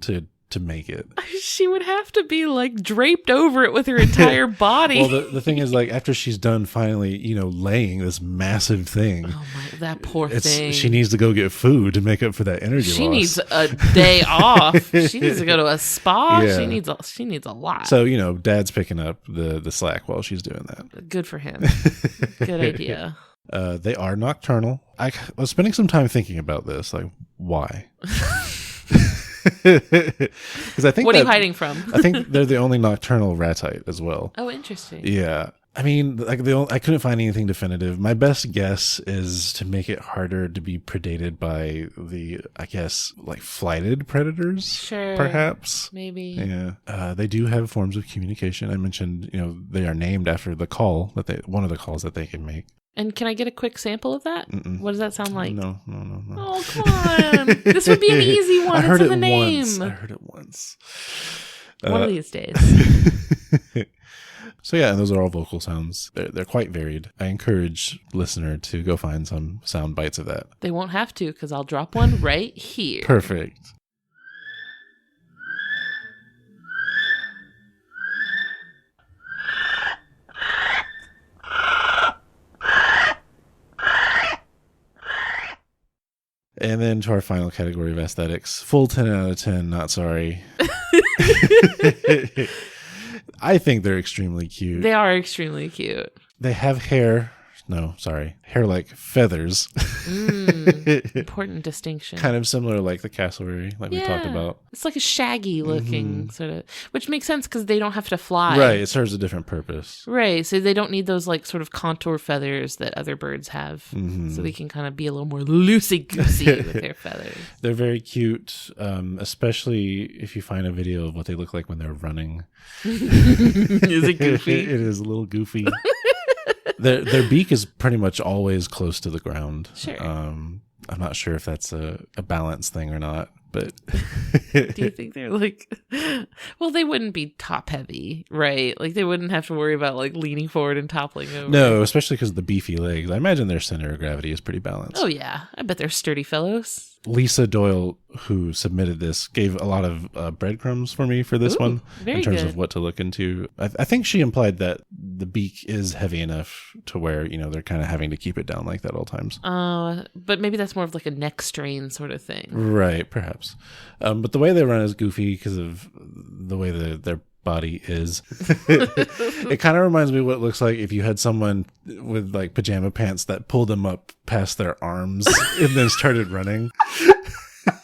make it. She would have to be like draped over it with her entire body. Well, the thing is, like, after she's done finally, laying this massive thing. Oh my, that poor thing. She needs to go get food to make up for that energy loss. She needs a day off. She needs to go to a spa. Yeah. She needs a lot. So, dad's picking up the slack while she's doing that. Good for him. Good idea. They are nocturnal. I was spending some time thinking about this. Like, why? Because I think what are you hiding from? I think they're the only nocturnal ratite as well. Oh, interesting. Yeah. I mean, like I couldn't find anything definitive. My best guess is to make it harder to be predated by the, I guess, like flighted predators. Sure. Perhaps. Maybe. Yeah. They do have forms of communication. I mentioned, they are named after the call one of the calls that they can make. And can I get a quick sample of that? Mm-mm. What does that sound like? No. Oh, come on. This would be an easy one. I heard it's in it the name. once. I heard it once. One of these days. So yeah, and those are all vocal sounds. They're quite varied. I encourage listener to go find some sound bites of that. They won't have to because I'll drop one right here. Perfect. And then to our final category of aesthetics, full 10 out of 10, not sorry. I think they're extremely cute. They are extremely cute. They have hair like feathers. Important distinction. Kind of similar like the cassowary, like we talked about. It's like a shaggy looking sort of, which makes sense because they don't have to fly. Right, it serves a different purpose. Right, so they don't need those like sort of contour feathers that other birds have. So they can kind of be a little more loosey-goosey with their feathers. They're very cute, especially if you find a video of what they look like when they're running. Is it goofy? It is a little goofy. Their beak is pretty much always close to the ground. Sure. I'm not sure if that's a balance thing or not, but do you think they're like, well, they wouldn't be top heavy, right? Like they wouldn't have to worry about like leaning forward and toppling over. No, especially because of the beefy legs. I imagine their center of gravity is pretty balanced. Oh yeah, I bet they're sturdy fellows. Lisa Doyle, who submitted this, gave a lot of breadcrumbs for me for this one in terms of what to look into. I think she implied that the beak is heavy enough to where, they're kind of having to keep it down like that all times. But maybe that's more of like a neck strain sort of thing. Right, perhaps. But the way they run is goofy because of the way their body is. It kind of reminds me of what it looks like if you had someone with like pajama pants that pulled them up past their arms and then started running.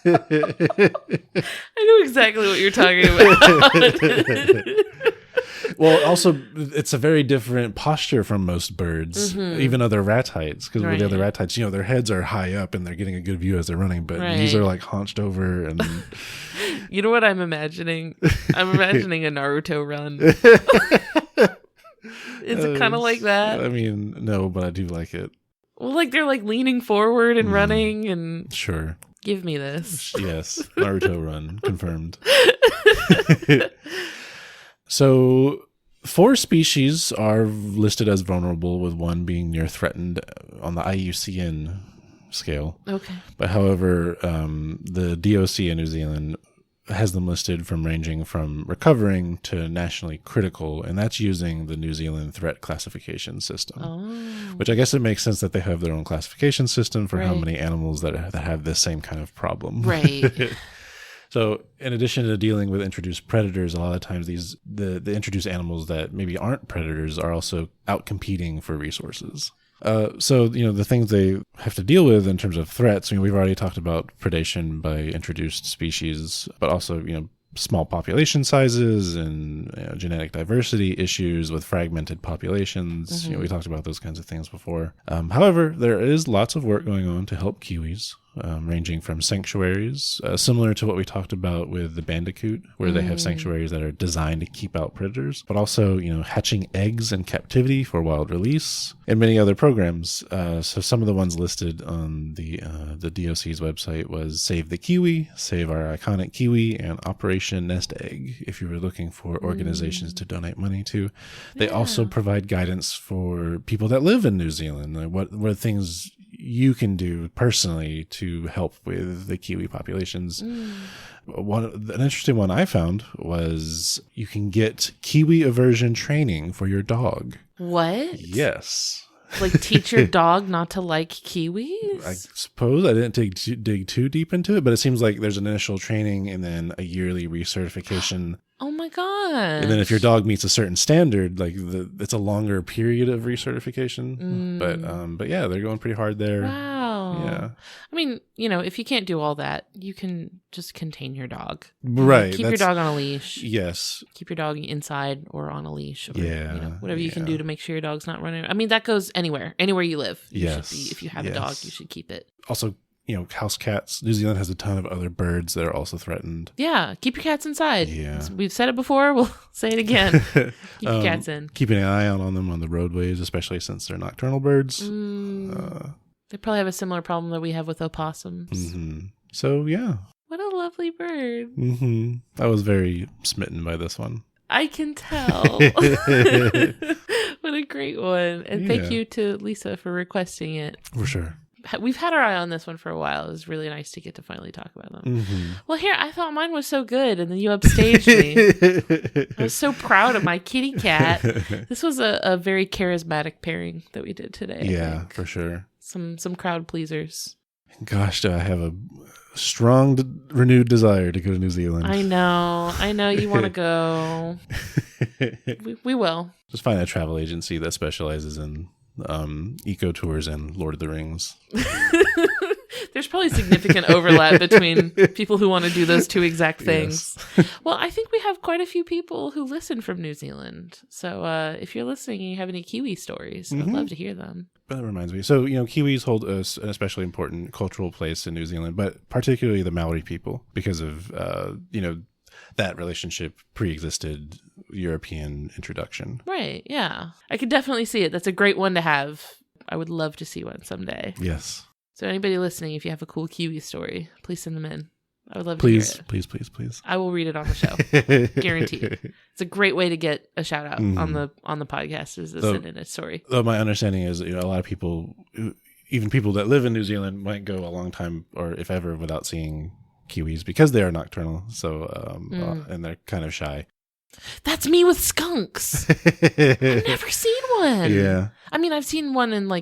I know exactly what you're talking about. Well, also, it's a very different posture from most birds, even other rat heights. Because with the other rat heights, their heads are high up and they're getting a good view as they're running. But these are like hunched over. And you know what I'm imagining? I'm imagining a Naruto run. Is it kind of like that? I mean, no, but I do like it. Well, like they're like leaning forward and running and... Sure. Give me this. Yes. Naruto run. Confirmed. So 4 species are listed as vulnerable, with 1 being near threatened on the IUCN scale. Okay. But however, the DOC in New Zealand has them listed from ranging from recovering to nationally critical, and that's using the New Zealand threat classification system. Which I guess it makes sense that they have their own classification system for how many animals that have this same kind of problem. Right. So in addition to dealing with introduced predators, a lot of times the introduced animals that maybe aren't predators are also out competing for resources. So the things they have to deal with in terms of threats, we've already talked about predation by introduced species, but also, small population sizes and genetic diversity issues with fragmented populations. We talked about those kinds of things before. However, there is lots of work going on to help kiwis, ranging from sanctuaries, similar to what we talked about with the bandicoot, where they have sanctuaries that are designed to keep out predators, but also, hatching eggs in captivity for wild release, and many other programs. So some of the ones listed on the DOC's website was Save the Kiwi, Save Our Iconic Kiwi, and Operation Nest Egg, if you were looking for organizations to donate money to. They also provide guidance for people that live in New Zealand, like what things you can do personally to help with the kiwi populations. An interesting one I found was you can get kiwi aversion training for your dog. What? Yes. Like teach your dog not to like kiwis? I suppose I didn't dig too deep into it, but it seems like there's an initial training and then a yearly recertification. Oh my god! And then if your dog meets a certain standard, like it's a longer period of recertification. But yeah, they're going pretty hard there. Wow. Yeah. I mean, if you can't do all that, you can just contain your dog. Right. Keep your dog on a leash. Yes. Keep your dog inside or on a leash. Or, Yeah. Whatever you can do to make sure your dog's not running. I mean, that goes anywhere you live. Yes. If you have a dog, you should keep it. Also, house cats. New Zealand has a ton of other birds that are also threatened. Yeah, keep your cats inside. Yeah. We've said it before. We'll say it again. Keep your cats in. Keeping an eye out on them on the roadways, especially since they're nocturnal birds. They probably have a similar problem that we have with opossums. Mm-hmm. So, yeah. What a lovely bird. Mm-hmm. I was very smitten by this one. I can tell. What a great one. And thank you to Lisa for requesting it. For sure. We've had our eye on this one for a while. It was really nice to get to finally talk about them. Well, here, I thought mine was so good, and then you upstaged me. I was so proud of my kitty cat. This was a very charismatic pairing that we did today. Yeah, for sure. Some crowd pleasers. Gosh, I have a strong, renewed desire to go to New Zealand. I know you want to go. We will. Just find a travel agency that specializes in eco tours and Lord of the Rings. There's probably significant overlap between people who want to do those two exact things. Yes. Well, I think we have quite a few people who listen from New Zealand. So if you're listening and you have any Kiwi stories, I'd love to hear them. That reminds me. So, Kiwis hold an especially important cultural place in New Zealand, but particularly the Maori people, because of, that relationship pre-existed European introduction. Right, yeah. I could definitely see it. That's a great one to have. I would love to see one someday. Yes. So anybody listening, if you have a cool Kiwi story, please send them in. I would love to hear it. Please. I will read it on the show. Guaranteed. It's a great way to get a shout out on the podcast is to send in a story. Though my understanding is, a lot of people even people that live in New Zealand might go a long time, or if ever, without seeing kiwis because they are nocturnal. So, and they're kind of shy. That's me with skunks. I've never seen one. Yeah. I mean, I've seen one in I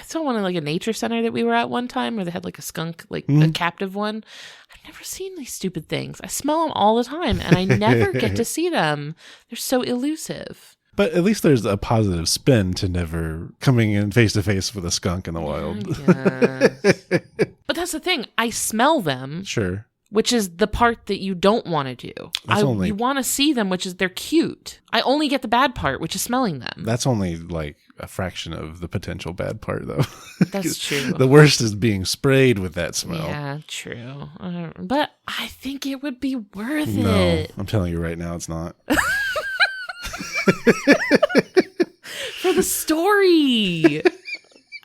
saw one in like a nature center that we were at one time where they had like a skunk, like a captive one. I've never seen these stupid things. I smell them all the time and I never get to see them. They're so elusive. But at least there's a positive spin to never coming in face to face with a skunk in the wild. But that's the thing. I smell them. Sure. Which is the part that you don't want to do. You want to see them, which is they're cute. I only get the bad part, which is smelling them. That's only like a fraction of the potential bad part, though. That's true. The worst is being sprayed with that smell. Yeah, true. But I think it would be worth No, it. I'm telling you right now, it's not. For the story.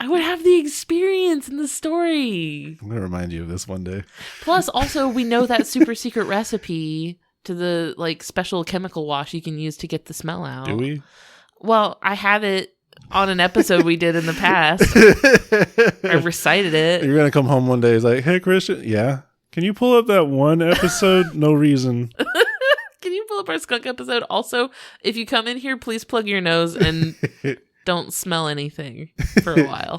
I would have the experience in the story. I'm going to remind you of this one day. Plus, also, we know that super secret recipe to the like special chemical wash you can use to get the smell out. Do we? Well, I have it on an episode we did in the past. I recited it. You're going to come home one day. It's like, hey, Christian. Yeah. Can you pull up that one episode? No reason. Can you pull up our skunk episode? Also, if you come in here, please plug your nose and don't smell anything for a while.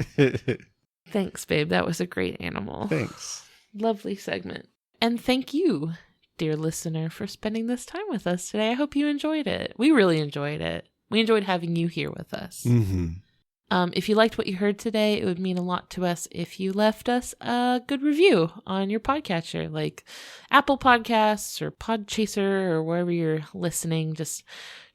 Thanks, babe. That was a great animal. Thanks. Lovely segment. And thank you, dear listener, for spending this time with us today. I hope you enjoyed it. We really enjoyed it. We enjoyed having you here with us. Mm-hmm. If you liked what you heard today, it would mean a lot to us if you left us a good review on your podcatcher, like Apple Podcasts or Podchaser or wherever you're listening. Just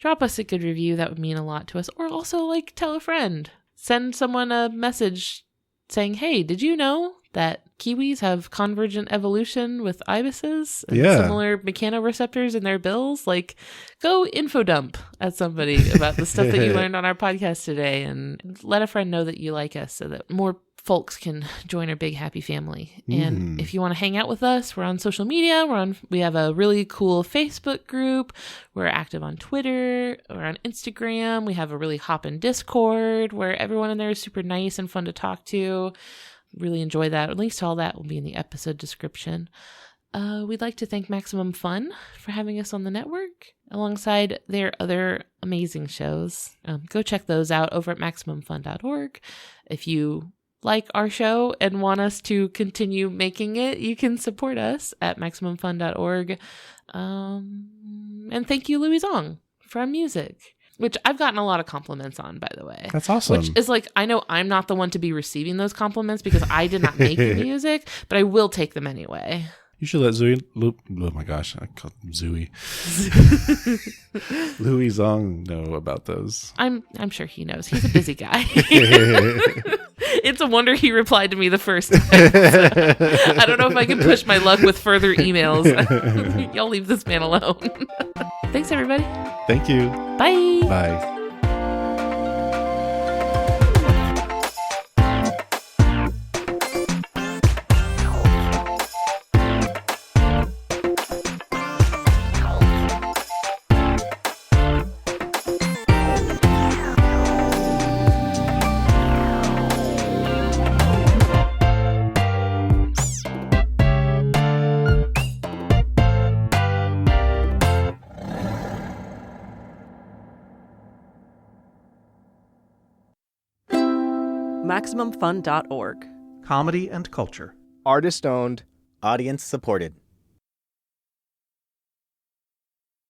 drop us a good review. That would mean a lot to us. Or also, like, tell a friend. Send someone a message saying, hey, did you know that kiwis have convergent evolution with ibises and similar mechanoreceptors in their bills? Like, go info dump at somebody about the stuff that you learned on our podcast today, and let a friend know that you like us so that more folks can join our big happy family. And if you want to hang out with us, we're on social media. We have a really cool Facebook group. We're active on Twitter. We're on Instagram. We have a really hoppin' Discord where everyone in there is super nice and fun to talk to. Really enjoy that. Links to all that will be in the episode description. We'd like to thank Maximum Fun for having us on the network alongside their other amazing shows. Go check those out over at MaximumFun.org. If you like our show and want us to continue making it, you can support us at MaximumFun.org. And thank you, Louis Zong, for our music, which I've gotten a lot of compliments on, by the way. That's awesome. Which is like, I know I'm not the one to be receiving those compliments because I did not make the music, but I will take them anyway. You should let oh my gosh, I called him Zooey. Louis Zong know about those. I'm sure he knows. He's a busy guy. It's a wonder he replied to me the first time. So I don't know if I can push my luck with further emails. Y'all leave this man alone. Thanks, everybody. Thank you. Bye. Bye. MaximumFun.org. Comedy and culture. Artist owned. Audience supported.